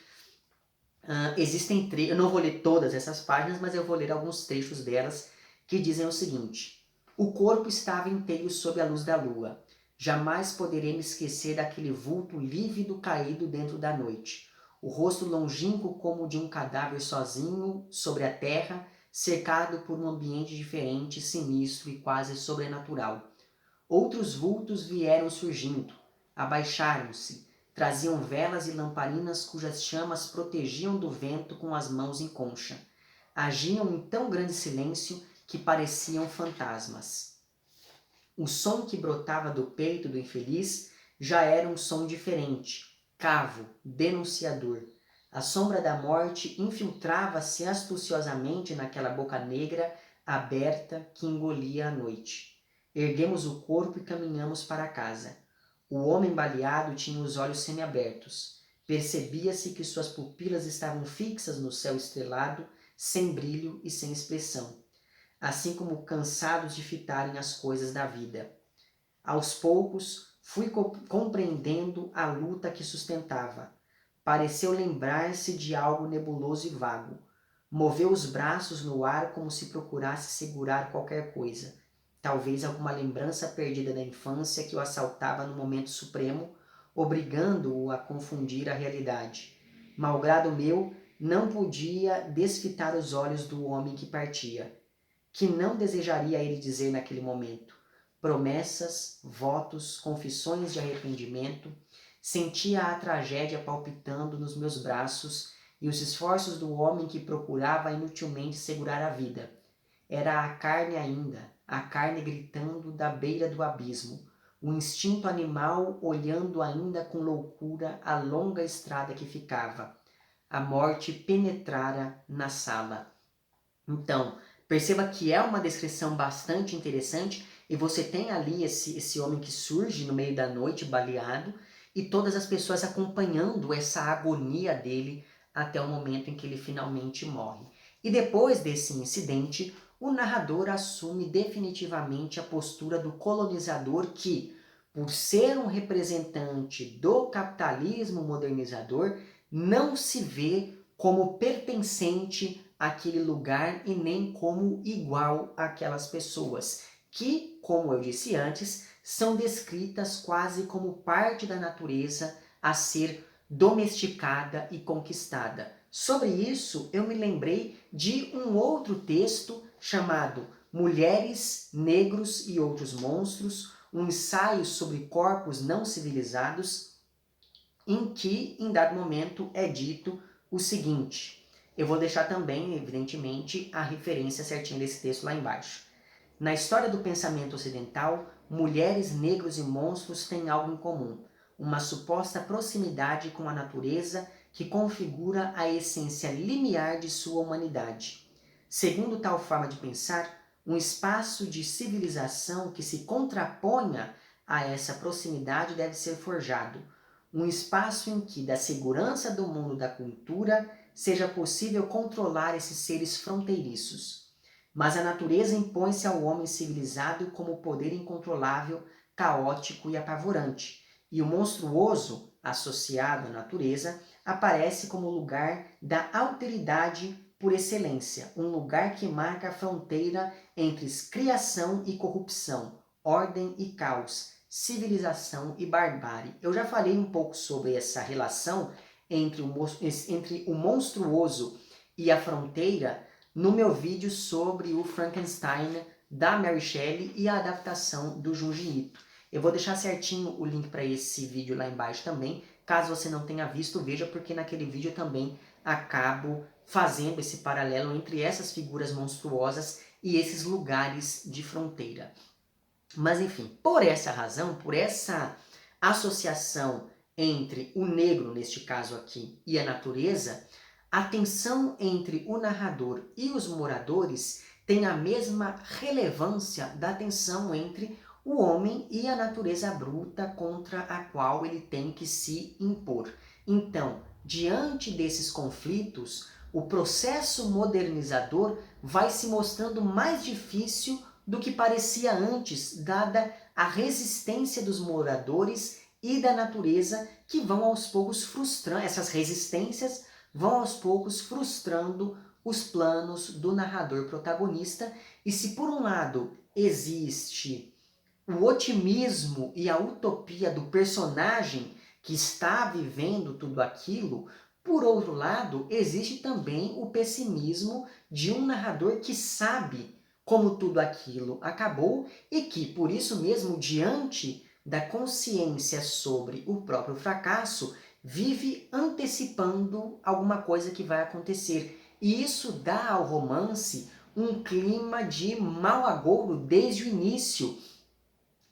existem eu não vou ler todas essas páginas, mas eu vou ler alguns trechos delas que dizem o seguinte: o corpo estava inteiro sob a luz da lua. Jamais poderei me esquecer daquele vulto lívido caído dentro da noite. O rosto longínquo como de um cadáver sozinho sobre a terra, cercado por um ambiente diferente, sinistro e quase sobrenatural. Outros vultos vieram surgindo, abaixaram-se, traziam velas e lamparinas cujas chamas protegiam do vento com as mãos em concha. Agiam em tão grande silêncio que pareciam fantasmas. O som que brotava do peito do infeliz já era um som diferente, cavo, denunciador. A sombra da morte infiltrava-se astuciosamente naquela boca negra aberta que engolia a noite. Erguemos o corpo e caminhamos para casa. O homem baleado tinha os olhos semiabertos. Percebia-se que suas pupilas estavam fixas no céu estrelado, sem brilho e sem expressão, assim como cansados de fitarem as coisas da vida. Aos poucos, fui compreendendo a luta que sustentava. Pareceu lembrar-se de algo nebuloso e vago. Moveu os braços no ar como se procurasse segurar qualquer coisa. Talvez alguma lembrança perdida da infância que o assaltava no momento supremo, obrigando-o a confundir a realidade. Malgrado meu, não podia desfitar os olhos do homem que partia. Que não desejaria ele dizer naquele momento? Promessas, votos, confissões de arrependimento. Sentia a tragédia palpitando nos meus braços e os esforços do homem que procurava inutilmente segurar a vida. Era a carne ainda, a carne gritando da beira do abismo, o instinto animal olhando ainda com loucura a longa estrada que ficava. A morte penetrara na sala. Então, perceba que é uma descrição bastante interessante e você tem ali esse homem que surge no meio da noite, baleado, e todas as pessoas acompanhando essa agonia dele até o momento em que ele finalmente morre. E depois desse incidente, o narrador assume definitivamente a postura do colonizador que, por ser um representante do capitalismo modernizador, não se vê como pertencente àquele lugar e nem como igual àquelas pessoas, que, como eu disse antes, são descritas quase como parte da natureza a ser domesticada e conquistada. Sobre isso, eu me lembrei de um outro texto chamado Mulheres, Negros e Outros Monstros, um ensaio sobre corpos não civilizados, em que, em dado momento, é dito o seguinte. Eu vou deixar também, evidentemente, a referência certinha desse texto lá embaixo. Na história do pensamento ocidental, mulheres, negros e monstros têm algo em comum, uma suposta proximidade com a natureza que configura a essência limiar de sua humanidade. Segundo tal forma de pensar, um espaço de civilização que se contraponha a essa proximidade deve ser forjado, um espaço em que, da segurança do mundo da cultura, seja possível controlar esses seres fronteiriços. Mas a natureza impõe-se ao homem civilizado como poder incontrolável, caótico e apavorante, e o monstruoso, associado à natureza, aparece como lugar da alteridade por excelência, um lugar que marca a fronteira entre criação e corrupção, ordem e caos, civilização e barbárie. Eu já falei um pouco sobre essa relação entre o monstruoso e a fronteira no meu vídeo sobre o Frankenstein da Mary Shelley e a adaptação do Junji Ito. Eu vou deixar certinho o link para esse vídeo lá embaixo também. Caso você não tenha visto, veja, porque naquele vídeo eu também acabo fazendo esse paralelo entre essas figuras monstruosas e esses lugares de fronteira. Mas enfim, por essa razão, por essa associação entre o negro, neste caso aqui, e a natureza, a tensão entre o narrador e os moradores tem a mesma relevância da tensão entre o homem e a natureza bruta contra a qual ele tem que se impor. Então, diante desses conflitos, o processo modernizador vai se mostrando mais difícil do que parecia antes, dada a resistência dos moradores e da natureza que vão aos poucos frustrando, essas resistências vão aos poucos frustrando os planos do narrador protagonista. E se por um lado existe o otimismo e a utopia do personagem que está vivendo tudo aquilo, por outro lado, existe também o pessimismo de um narrador que sabe como tudo aquilo acabou e que, por isso mesmo, diante da consciência sobre o próprio fracasso, vive antecipando alguma coisa que vai acontecer. E isso dá ao romance um clima de mau agouro desde o início.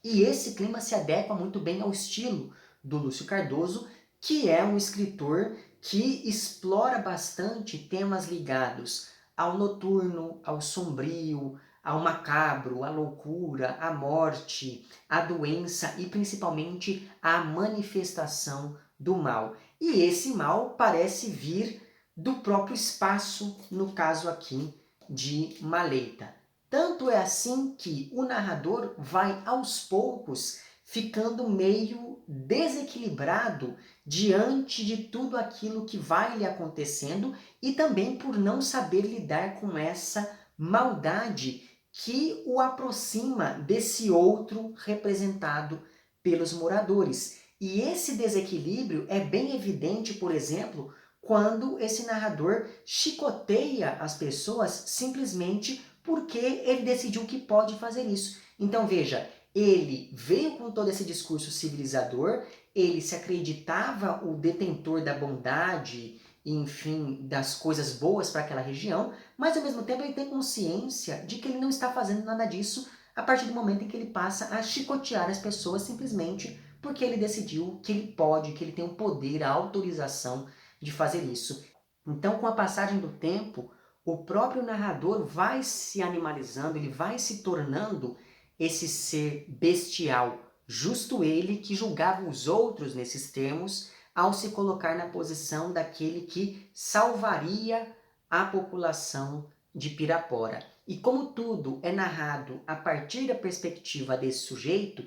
E esse clima se adequa muito bem ao estilo do Lúcio Cardoso, que é um escritor que explora bastante temas ligados ao noturno, ao sombrio, ao macabro, à loucura, à morte, à doença e principalmente à manifestação do mal. E esse mal parece vir do próprio espaço, no caso aqui de Maleita. Tanto é assim que o narrador vai aos poucos ficando meio desequilibrado diante de tudo aquilo que vai lhe acontecendo e também por não saber lidar com essa maldade que o aproxima desse outro representado pelos moradores. E esse desequilíbrio é bem evidente, por exemplo, quando esse narrador chicoteia as pessoas simplesmente porque ele decidiu que pode fazer isso. Então veja, ele veio com todo esse discurso civilizador, ele se acreditava o detentor da bondade, enfim, das coisas boas para aquela região, mas ao mesmo tempo ele tem consciência de que ele não está fazendo nada disso a partir do momento em que ele passa a chicotear as pessoas simplesmente porque ele decidiu que ele pode, que ele tem o poder, a autorização de fazer isso. Então, com a passagem do tempo, o próprio narrador vai se animalizando, ele vai se tornando esse ser bestial, justo ele que julgava os outros nesses termos ao se colocar na posição daquele que salvaria a população de Pirapora. E como tudo é narrado a partir da perspectiva desse sujeito,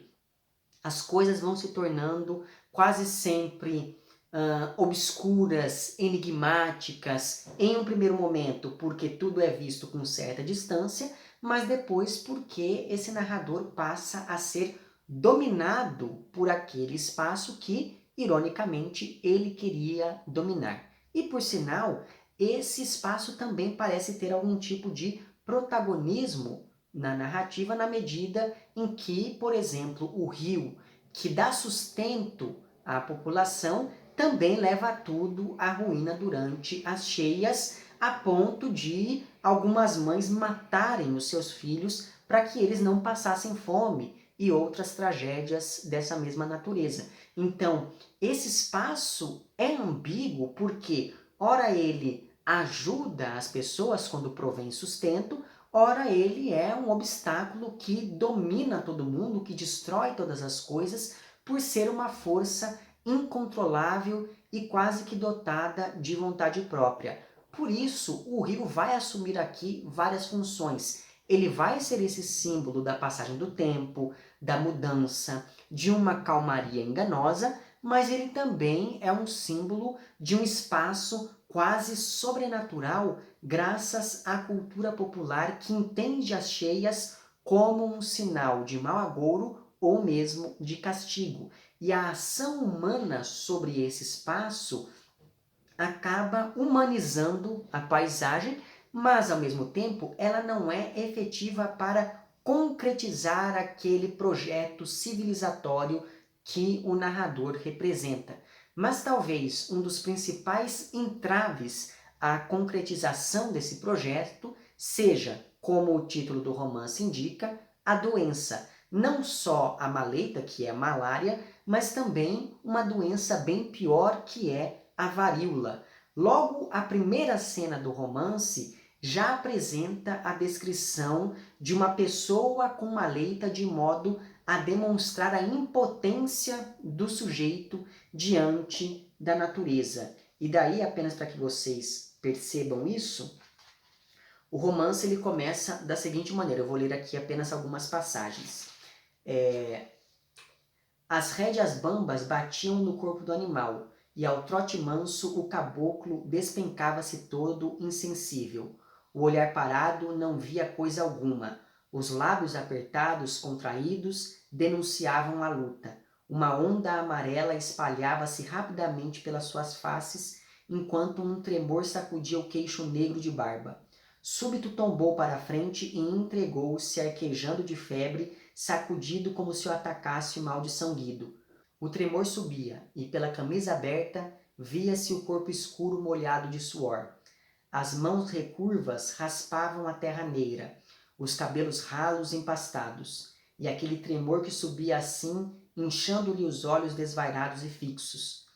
as coisas vão se tornando quase sempre obscuras, enigmáticas, em um primeiro momento porque tudo é visto com certa distância, mas depois porque esse narrador passa a ser dominado por aquele espaço que, ironicamente, ele queria dominar. E por sinal, esse espaço também parece ter algum tipo de protagonismo na narrativa na medida em que, por exemplo, o rio que dá sustento à população também leva tudo à ruína durante as cheias, a ponto de algumas mães matarem os seus filhos para que eles não passassem fome e outras tragédias dessa mesma natureza. Então, esse espaço é ambíguo porque, ora ele ajuda as pessoas quando provém sustento, ora ele é um obstáculo que domina todo mundo, que destrói todas as coisas, por ser uma força incontrolável e quase que dotada de vontade própria. Por isso, o rio vai assumir aqui várias funções. Ele vai ser esse símbolo da passagem do tempo, da mudança, de uma calmaria enganosa, mas ele também é um símbolo de um espaço quase sobrenatural, graças à cultura popular que entende as cheias como um sinal de mau agouro ou mesmo de castigo. E a ação humana sobre esse espaço acaba humanizando a paisagem, mas ao mesmo tempo ela não é efetiva para concretizar aquele projeto civilizatório que o narrador representa. Mas talvez um dos principais entraves à concretização desse projeto seja, como o título do romance indica, a doença. Não só a maleita, que é a malária, mas também uma doença bem pior, que é a varíola. Logo, a primeira cena do romance já apresenta a descrição de uma pessoa com maleita de modo a demonstrar a impotência do sujeito diante da natureza. E daí, apenas para que vocês percebam isso, o romance ele começa da seguinte maneira, eu vou ler aqui apenas algumas passagens. As rédeas bambas batiam no corpo do animal, e ao trote manso o caboclo despencava-se todo insensível. O olhar parado não via coisa alguma. Os lábios apertados, contraídos, denunciavam a luta. Uma onda amarela espalhava-se rapidamente pelas suas faces, enquanto um tremor sacudia o queixo negro de barba. Súbito tombou para a frente e entregou-se, arquejando de febre, sacudido como se o atacasse o mal de sanguido. O tremor subia, e pela camisa aberta via-se o corpo escuro molhado de suor. As mãos recurvas raspavam a terra negra, os cabelos ralos empastados, e aquele tremor que subia assim, inchando-lhe os olhos desvairados e fixos.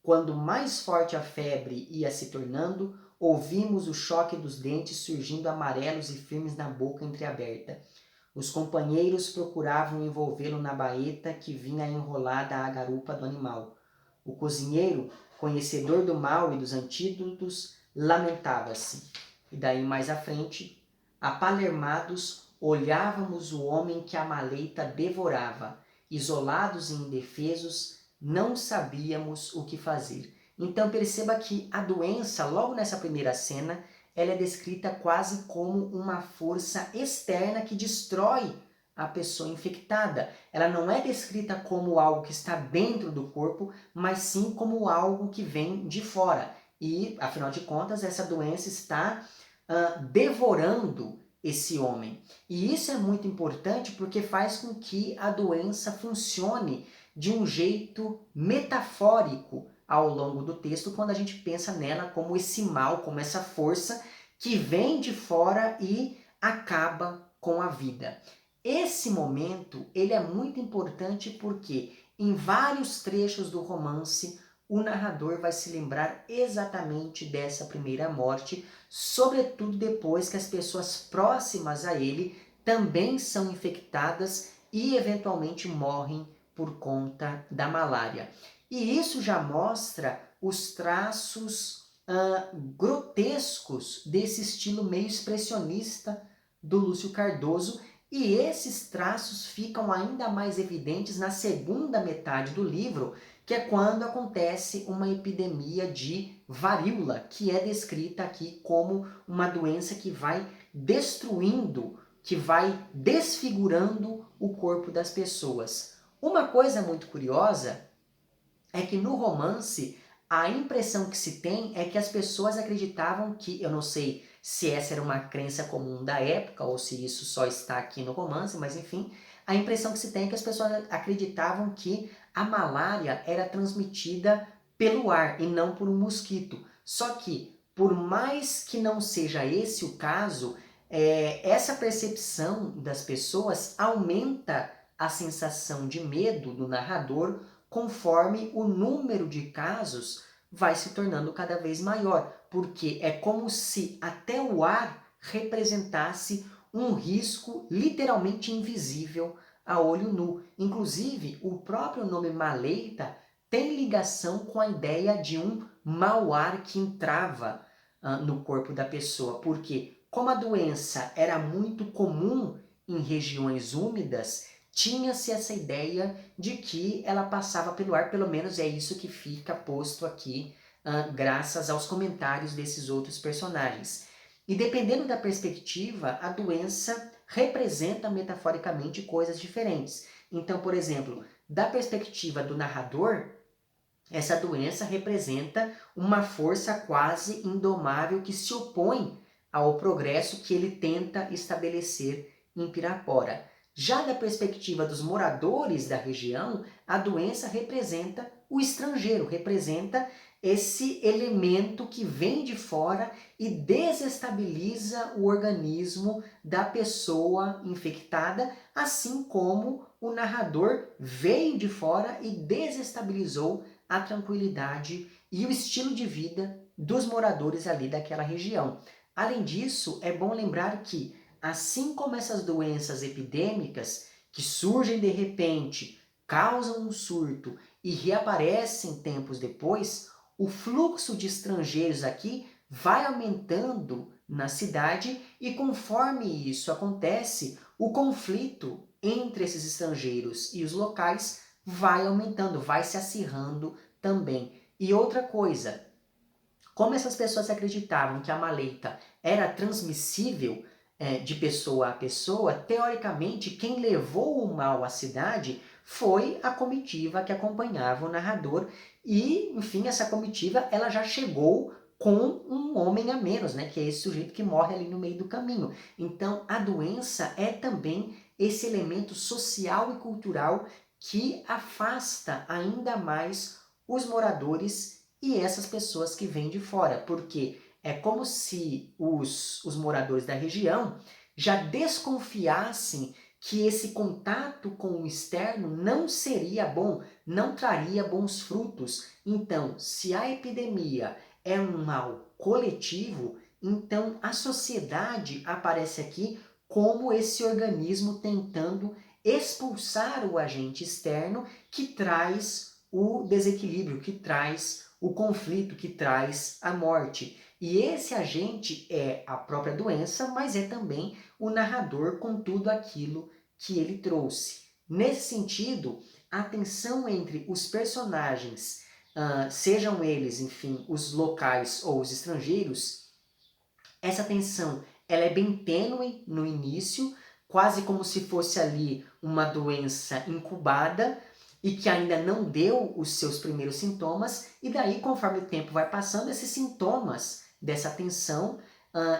Quando mais forte a febre ia se tornando, ouvimos o choque dos dentes surgindo amarelos e firmes na boca entreaberta. Os companheiros procuravam envolvê-lo na baeta que vinha enrolada à garupa do animal. O cozinheiro, conhecedor do mal e dos antídotos, lamentava-se. E daí mais à frente, apalermados, olhávamos o homem que a maleita devorava. Isolados e indefesos, não sabíamos o que fazer. Então perceba que a doença, logo nessa primeira cena, ela é descrita quase como uma força externa que destrói a pessoa infectada. Ela não é descrita como algo que está dentro do corpo, mas sim como algo que vem de fora. E, afinal de contas, essa doença está devorando esse homem. E isso é muito importante porque faz com que a doença funcione de um jeito metafórico ao longo do texto, quando a gente pensa nela como esse mal, como essa força que vem de fora e acaba com a vida. Esse momento ele é muito importante porque em vários trechos do romance o narrador vai se lembrar exatamente dessa primeira morte, sobretudo depois que as pessoas próximas a ele também são infectadas e eventualmente morrem por conta da malária. E isso já mostra os traços grotescos desse estilo meio expressionista do Lúcio Cardoso, e esses traços ficam ainda mais evidentes na segunda metade do livro, que é quando acontece uma epidemia de varíola, que é descrita aqui como uma doença que vai destruindo, que vai desfigurando o corpo das pessoas. Uma coisa muito curiosa é que no romance a impressão que se tem é que as pessoas acreditavam que, eu não sei se essa era uma crença comum da época ou se isso só está aqui no romance, mas enfim, a impressão que se tem é que as pessoas acreditavam que a malária era transmitida pelo ar e não por um mosquito. Só que, por mais que não seja esse o caso, essa percepção das pessoas aumenta a sensação de medo do narrador conforme o número de casos vai se tornando cada vez maior, porque é como se até o ar representasse um risco literalmente invisível a olho nu. Inclusive, o próprio nome maleita tem ligação com a ideia de um mau ar que entrava no corpo da pessoa, porque como a doença era muito comum em regiões úmidas, tinha-se essa ideia de que ela passava pelo ar, pelo menos é isso que fica posto aqui, graças aos comentários desses outros personagens. E dependendo da perspectiva, a doença representa metaforicamente coisas diferentes. Então, por exemplo, da perspectiva do narrador, essa doença representa uma força quase indomável que se opõe ao progresso que ele tenta estabelecer em Pirapora. Já da perspectiva dos moradores da região, a doença representa o estrangeiro, representa esse elemento que vem de fora e desestabiliza o organismo da pessoa infectada, assim como o narrador veio de fora e desestabilizou a tranquilidade e o estilo de vida dos moradores ali daquela região. Além disso, é bom lembrar que, assim como essas doenças epidêmicas que surgem de repente, causam um surto e reaparecem tempos depois, o fluxo de estrangeiros aqui vai aumentando na cidade e conforme isso acontece, o conflito entre esses estrangeiros e os locais vai aumentando, vai se acirrando também. E outra coisa, como essas pessoas acreditavam que a maleita era transmissível de pessoa a pessoa, teoricamente quem levou o mal à cidade foi a comitiva que acompanhava o narrador e, enfim, essa comitiva ela já chegou com um homem a menos, né, que é esse sujeito que morre ali no meio do caminho. Então, a doença é também esse elemento social e cultural que afasta ainda mais os moradores e essas pessoas que vêm de fora, porque é como se os moradores da região já desconfiassem que esse contato com o externo não seria bom, não traria bons frutos. Então, se a epidemia é um mal coletivo, então a sociedade aparece aqui como esse organismo tentando expulsar o agente externo que traz o desequilíbrio, que traz o conflito, que traz a morte. E esse agente é a própria doença, mas é também o narrador com tudo aquilo que ele trouxe. Nesse sentido, a tensão entre os personagens, sejam eles, enfim, os locais ou os estrangeiros, essa tensão ela é bem tênue no início, quase como se fosse ali uma doença incubada e que ainda não deu os seus primeiros sintomas, e daí, conforme o tempo vai passando, esses sintomas dessa tensão,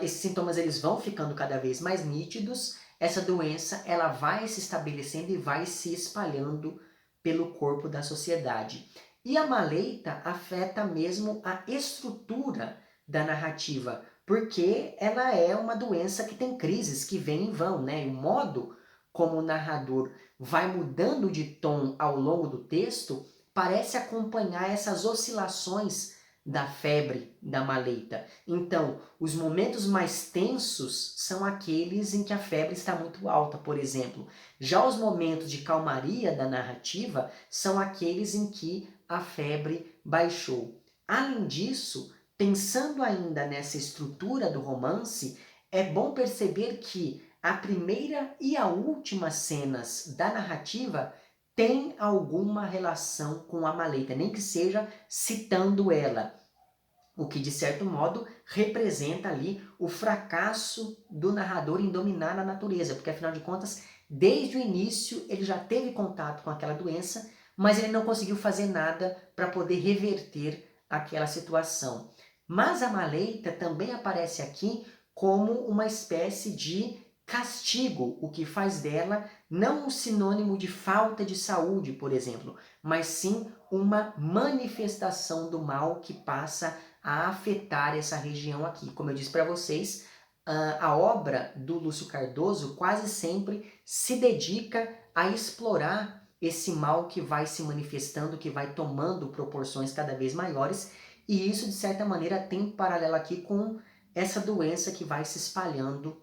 esses sintomas eles vão ficando cada vez mais nítidos, essa doença ela vai se estabelecendo e vai se espalhando pelo corpo da sociedade. E a maleita afeta mesmo a estrutura da narrativa, porque ela é uma doença que tem crises que vêm e vão, né? E o modo como o narrador vai mudando de tom ao longo do texto parece acompanhar essas oscilações da febre da maleita. Então, os momentos mais tensos são aqueles em que a febre está muito alta, por exemplo. Já os momentos de calmaria da narrativa são aqueles em que a febre baixou. Além disso, pensando ainda nessa estrutura do romance, é bom perceber que a primeira e a última cenas da narrativa tem alguma relação com a maleita, nem que seja citando ela, o que de certo modo representa ali o fracasso do narrador em dominar a natureza, porque afinal de contas, desde o início ele já teve contato com aquela doença, mas ele não conseguiu fazer nada para poder reverter aquela situação. Mas a maleita também aparece aqui como uma espécie de castigo, o que faz dela não um sinônimo de falta de saúde, por exemplo, mas sim uma manifestação do mal que passa a afetar essa região aqui. Como eu disse para vocês, a obra do Lúcio Cardoso quase sempre se dedica a explorar esse mal que vai se manifestando, que vai tomando proporções cada vez maiores, e isso de certa maneira tem um paralelo aqui com essa doença que vai se espalhando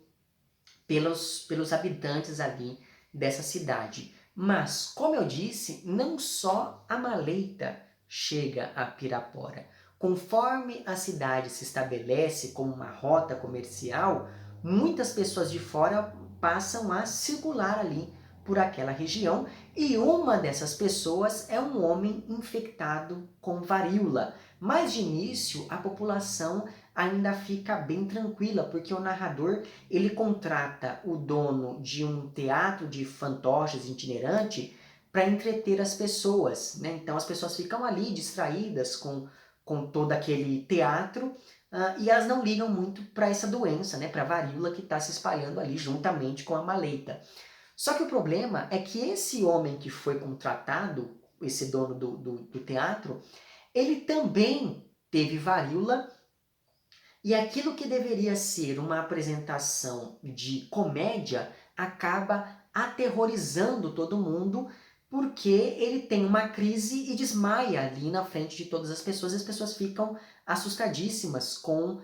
pelos habitantes ali dessa cidade. Mas, como eu disse, não só a maleita chega a Pirapora. Conforme a cidade se estabelece como uma rota comercial, muitas pessoas de fora passam a circular ali por aquela região e uma dessas pessoas é um homem infectado com varíola. Mas de início a população ainda fica bem tranquila, porque o narrador ele contrata o dono de um teatro de fantoches itinerante para entreter as pessoas, né? Então as pessoas ficam ali distraídas com todo aquele teatro, e elas não ligam muito para essa doença, né? Para a varíola que está se espalhando ali juntamente com a maleita. Só que o problema é que esse homem que foi contratado, esse dono do teatro, ele também teve varíola, e aquilo que deveria ser uma apresentação de comédia acaba aterrorizando todo mundo, porque ele tem uma crise e desmaia ali na frente de todas as pessoas, e as pessoas ficam assustadíssimas com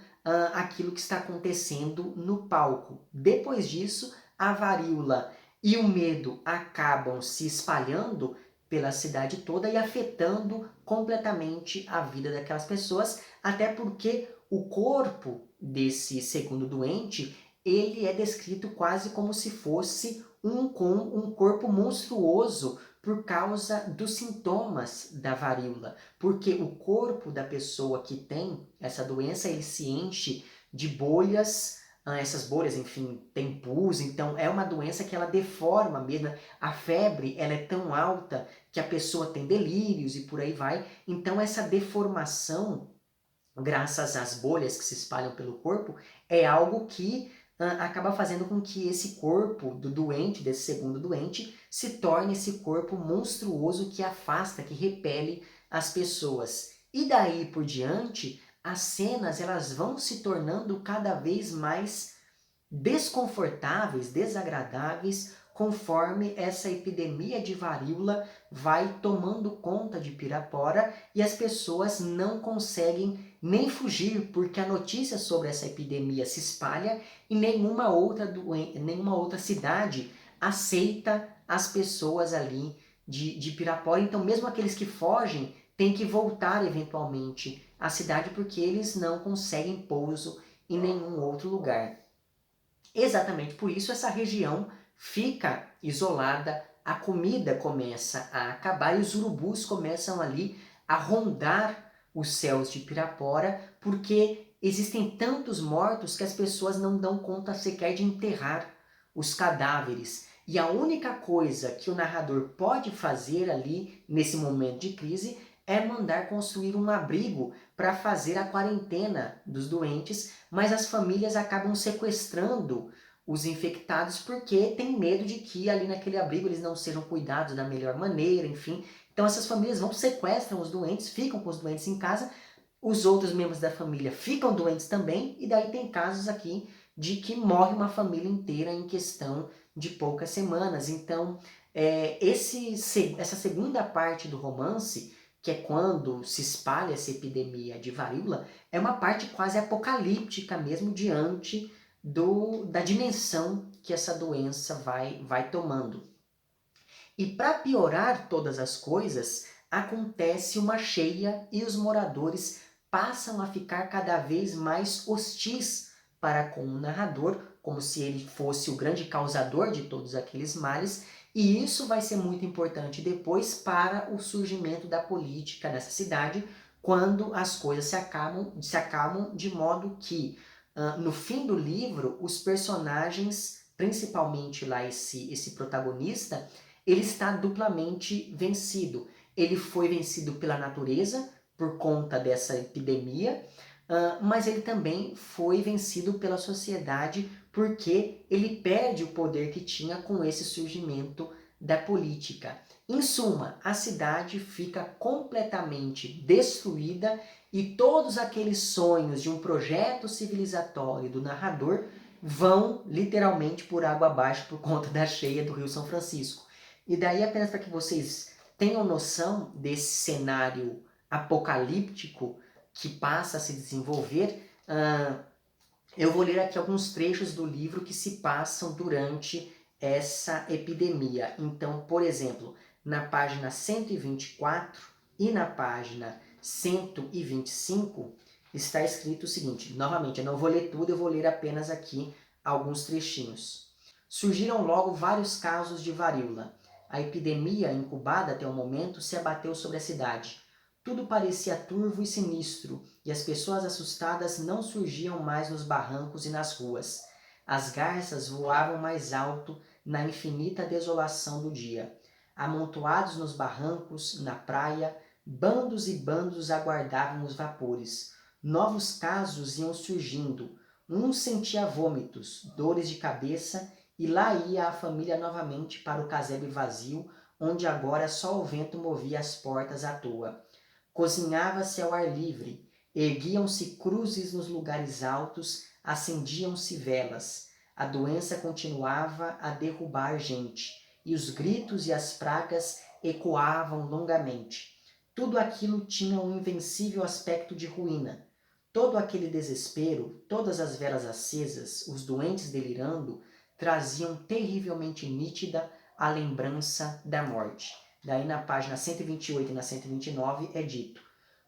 aquilo que está acontecendo no palco. Depois disso, a varíola e o medo acabam se espalhando pela cidade toda e afetando completamente a vida daquelas pessoas, até porque o corpo desse segundo doente, ele é descrito quase como se fosse um corpo monstruoso por causa dos sintomas da varíola, porque o corpo da pessoa que tem essa doença, ele se enche de bolhas, essas bolhas, enfim, tem pus, então é uma doença que ela deforma mesmo. A febre, ela é tão alta que a pessoa tem delírios e por aí vai. Então essa deformação, graças às bolhas que se espalham pelo corpo, é algo que acaba fazendo com que esse corpo do doente, desse segundo doente, se torne esse corpo monstruoso que afasta, que repele as pessoas. E daí por diante, as cenas elas vão se tornando cada vez mais desconfortáveis, desagradáveis, conforme essa epidemia de varíola vai tomando conta de Pirapora e as pessoas não conseguem nem fugir, porque a notícia sobre essa epidemia se espalha e nenhuma outra cidade aceita as pessoas ali de Pirapora. Então mesmo aqueles que fogem têm que voltar eventualmente à cidade porque eles não conseguem pouso em nenhum outro lugar. Exatamente por isso essa região fica isolada, a comida começa a acabar e os urubus começam ali a rondar os céus de Pirapora, porque existem tantos mortos que as pessoas não dão conta sequer de enterrar os cadáveres. E a única coisa que o narrador pode fazer ali, nesse momento de crise, é mandar construir um abrigo para fazer a quarentena dos doentes, mas as famílias acabam sequestrando os infectados porque tem medo de que ali naquele abrigo eles não sejam cuidados da melhor maneira, enfim. Então essas famílias vão, sequestram os doentes, ficam com os doentes em casa, os outros membros da família ficam doentes também, e daí tem casos aqui de que morre uma família inteira em questão de poucas semanas. Então, essa segunda parte do romance, que é quando se espalha essa epidemia de varíola, é uma parte quase apocalíptica mesmo diante da dimensão que essa doença vai tomando. E para piorar todas as coisas, acontece uma cheia e os moradores passam a ficar cada vez mais hostis para com o narrador, como se ele fosse o grande causador de todos aqueles males, e isso vai ser muito importante depois para o surgimento da política nessa cidade, quando as coisas se acalmam de modo que, no fim do livro, os personagens, principalmente lá esse protagonista, ele está duplamente vencido. Ele foi vencido pela natureza, por conta dessa epidemia, mas ele também foi vencido pela sociedade, porque ele perde o poder que tinha com esse surgimento da política. Em suma, a cidade fica completamente destruída e todos aqueles sonhos de um projeto civilizatório do narrador vão literalmente por água abaixo por conta da cheia do Rio São Francisco. E daí, apenas para que vocês tenham noção desse cenário apocalíptico que passa a se desenvolver, eu vou ler aqui alguns trechos do livro que se passam durante essa epidemia. Então, por exemplo, na página 124 e na página 125 está escrito o seguinte, novamente, eu não vou ler tudo, eu vou ler apenas aqui alguns trechinhos. Surgiram logo vários casos de varíola. A epidemia, incubada até o momento, se abateu sobre a cidade. Tudo parecia turvo e sinistro, e as pessoas assustadas não surgiam mais nos barrancos e nas ruas. As garças voavam mais alto na infinita desolação do dia. Amontoados nos barrancos, na praia, bandos e bandos aguardavam os vapores. Novos casos iam surgindo. Um sentia vômitos, dores de cabeça, e lá ia a família novamente para o casebre vazio, onde agora só o vento movia as portas à toa. Cozinhava-se ao ar livre, erguiam-se cruzes nos lugares altos, acendiam-se velas. A doença continuava a derrubar gente, e os gritos e as pragas ecoavam longamente. Tudo aquilo tinha um invencível aspecto de ruína. Todo aquele desespero, todas as velas acesas, os doentes delirando, traziam terrivelmente nítida a lembrança da morte. Daí na página 128 e na 129 é dito: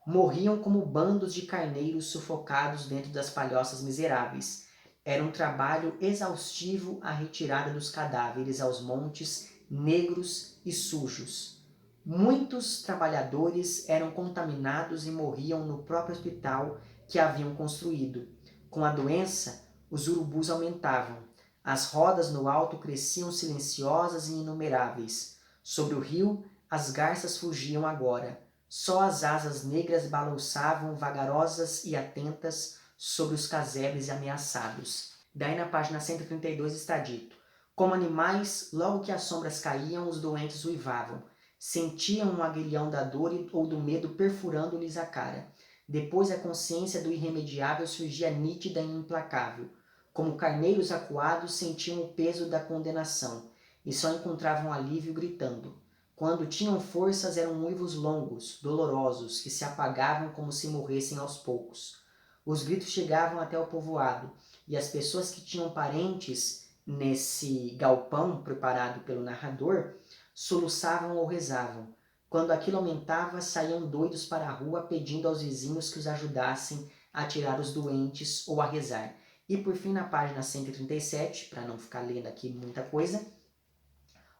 morriam como bandos de carneiros sufocados dentro das palhoças miseráveis. Era um trabalho exaustivo a retirada dos cadáveres aos montes negros e sujos. Muitos trabalhadores eram contaminados e morriam no próprio hospital que haviam construído. Com a doença, os urubus aumentavam. As rodas no alto cresciam silenciosas e inumeráveis. Sobre o rio, as garças fugiam agora. Só as asas negras balançavam vagarosas e atentas sobre os casebres ameaçados. Daí na página 132 está dito: como animais, logo que as sombras caíam, os doentes uivavam. Sentiam um aguilhão da dor ou do medo perfurando-lhes a cara. Depois a consciência do irremediável surgia nítida e implacável. Como carneiros acuados, sentiam o peso da condenação, e só encontravam alívio gritando. Quando tinham forças, eram uivos longos, dolorosos, que se apagavam como se morressem aos poucos. Os gritos chegavam até o povoado, e as pessoas que tinham parentes nesse galpão preparado pelo narrador soluçavam ou rezavam. Quando aquilo aumentava, saíam doidos para a rua pedindo aos vizinhos que os ajudassem a tirar os doentes ou a rezar. E por fim, na página 137, para não ficar lendo aqui muita coisa,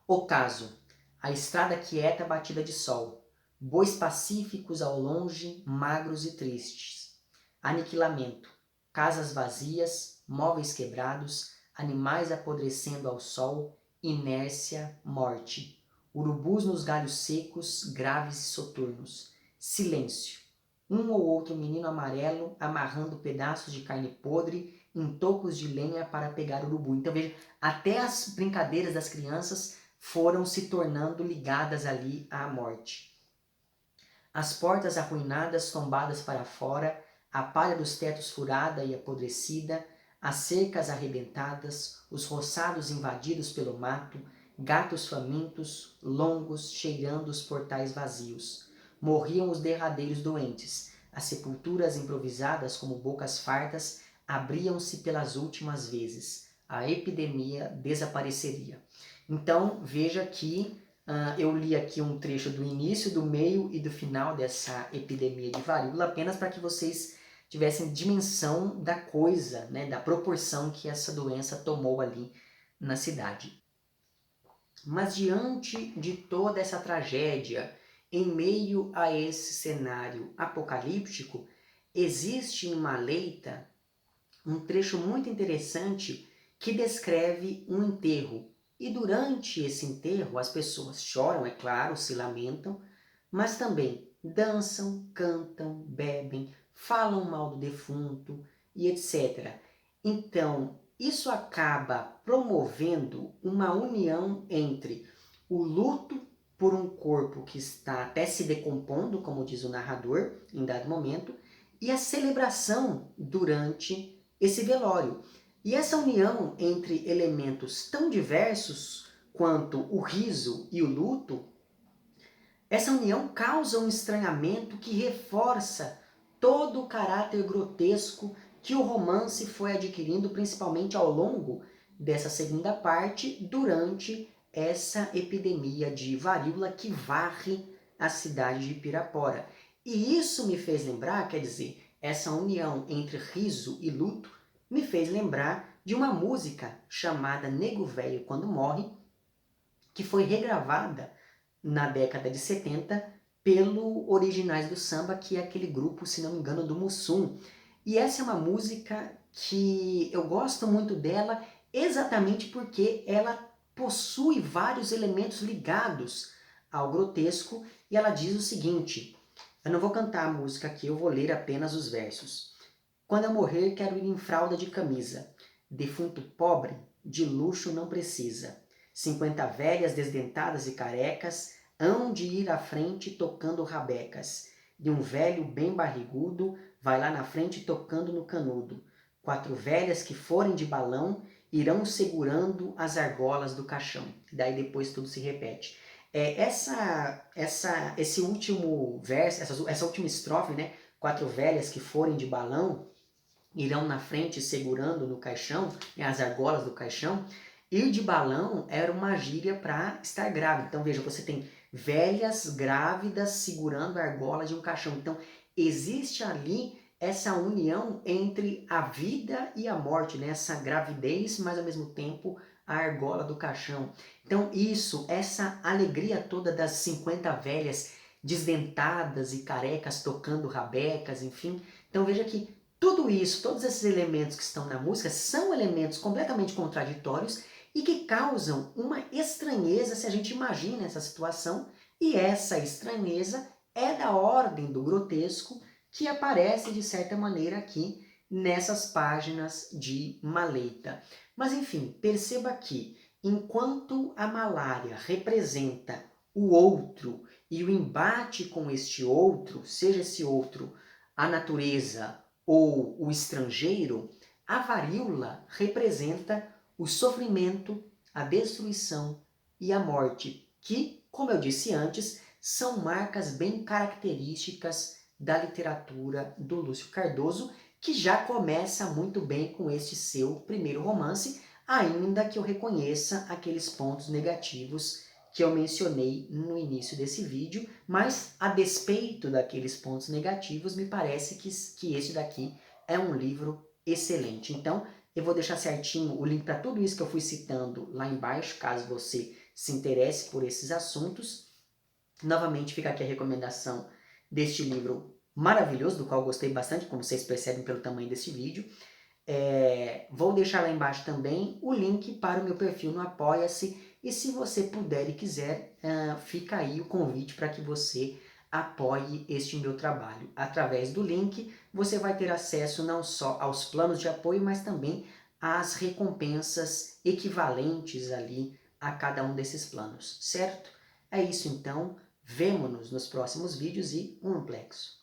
o caso: a estrada quieta batida de sol, bois pacíficos ao longe, magros e tristes. Aniquilamento, casas vazias, móveis quebrados, animais apodrecendo ao sol, inércia, morte. Urubus nos galhos secos, graves e soturnos. Silêncio. Um ou outro menino amarelo amarrando pedaços de carne podre em tocos de lenha para pegar urubu. Então veja, até as brincadeiras das crianças foram se tornando ligadas ali à morte. As portas arruinadas tombadas para fora, a palha dos tetos furada e apodrecida, as cercas arrebentadas, os roçados invadidos pelo mato, gatos famintos, longos, cheirando os portais vazios. Morriam os derradeiros doentes. As sepulturas improvisadas como bocas fartas abriam-se pelas últimas vezes. A epidemia desapareceria. Então, veja que eu li aqui um trecho do início, do meio e do final dessa epidemia de varíola, apenas para que vocês tivessem dimensão da coisa, né, da proporção que essa doença tomou ali na cidade. Mas diante de toda essa tragédia, em meio a esse cenário apocalíptico, existe em Maleita um trecho muito interessante que descreve um enterro. E durante esse enterro, as pessoas choram, é claro, se lamentam, mas também dançam, cantam, bebem, falam mal do defunto e etc. Então, isso acaba promovendo uma união entre o luto por um corpo que está até se decompondo, como diz o narrador, em dado momento, e a celebração durante esse velório. E essa união entre elementos tão diversos quanto o riso e o luto, essa união causa um estranhamento que reforça todo o caráter grotesco que o romance foi adquirindo, principalmente ao longo dessa segunda parte, durante essa epidemia de varíola que varre a cidade de Pirapora. E isso me fez lembrar, quer dizer, essa união entre riso e luto, me fez lembrar de uma música chamada Nego Velho Quando Morre, que foi regravada na década de 70 pelo Originais do Samba, que é aquele grupo, se não me engano, do Mussum. E essa é uma música que eu gosto muito dela exatamente porque ela possui vários elementos ligados ao grotesco, e ela diz o seguinte, eu não vou cantar a música aqui, eu vou ler apenas os versos. Quando eu morrer, quero ir em fralda de camisa. Defunto pobre, de luxo não precisa. 50 velhas desdentadas e carecas hão de ir à frente tocando rabecas. E um velho bem barrigudo vai lá na frente tocando no canudo. 4 velhas que forem de balão irão segurando as argolas do caixão. Daí depois tudo se repete. Esse último verso, essa última estrofe, né? 4 velhas que forem de balão irão na frente segurando no caixão, né, as argolas do caixão. Ir de balão era uma gíria para estar grávida. Então veja, você tem velhas grávidas segurando a argola de um caixão. Então existe ali essa união entre a vida e a morte, né? Essa gravidez, mas ao mesmo tempo a argola do caixão. Então essa alegria toda das 50 velhas desdentadas e carecas tocando rabecas, enfim. Então veja que tudo isso, todos esses elementos que estão na música são elementos completamente contraditórios e que causam uma estranheza se a gente imagina essa situação, e essa estranheza é da ordem do grotesco que aparece de certa maneira aqui nessas páginas de Maleita. Mas enfim, perceba que enquanto a malária representa o outro e o embate com este outro, seja esse outro a natureza ou o estrangeiro, a varíola representa o sofrimento, a destruição e a morte, que, como eu disse antes, são marcas bem características da literatura do Lúcio Cardoso, que já começa muito bem com este seu primeiro romance, ainda que eu reconheça aqueles pontos negativos que eu mencionei no início desse vídeo, mas a despeito daqueles pontos negativos, me parece que esse daqui é um livro excelente. Então, eu vou deixar certinho o link para tudo isso que eu fui citando lá embaixo, caso você se interesse por esses assuntos. Novamente fica aqui a recomendação deste livro maravilhoso, do qual eu gostei bastante, como vocês percebem pelo tamanho desse vídeo. Vou deixar lá embaixo também o link para o meu perfil no Apoia-se, e se você puder e quiser, fica aí o convite para que você apoie este meu trabalho. Através do link, você vai ter acesso não só aos planos de apoio, mas também às recompensas equivalentes ali a cada um desses planos, certo? É isso então, vemo-nos nos próximos vídeos e um amplex.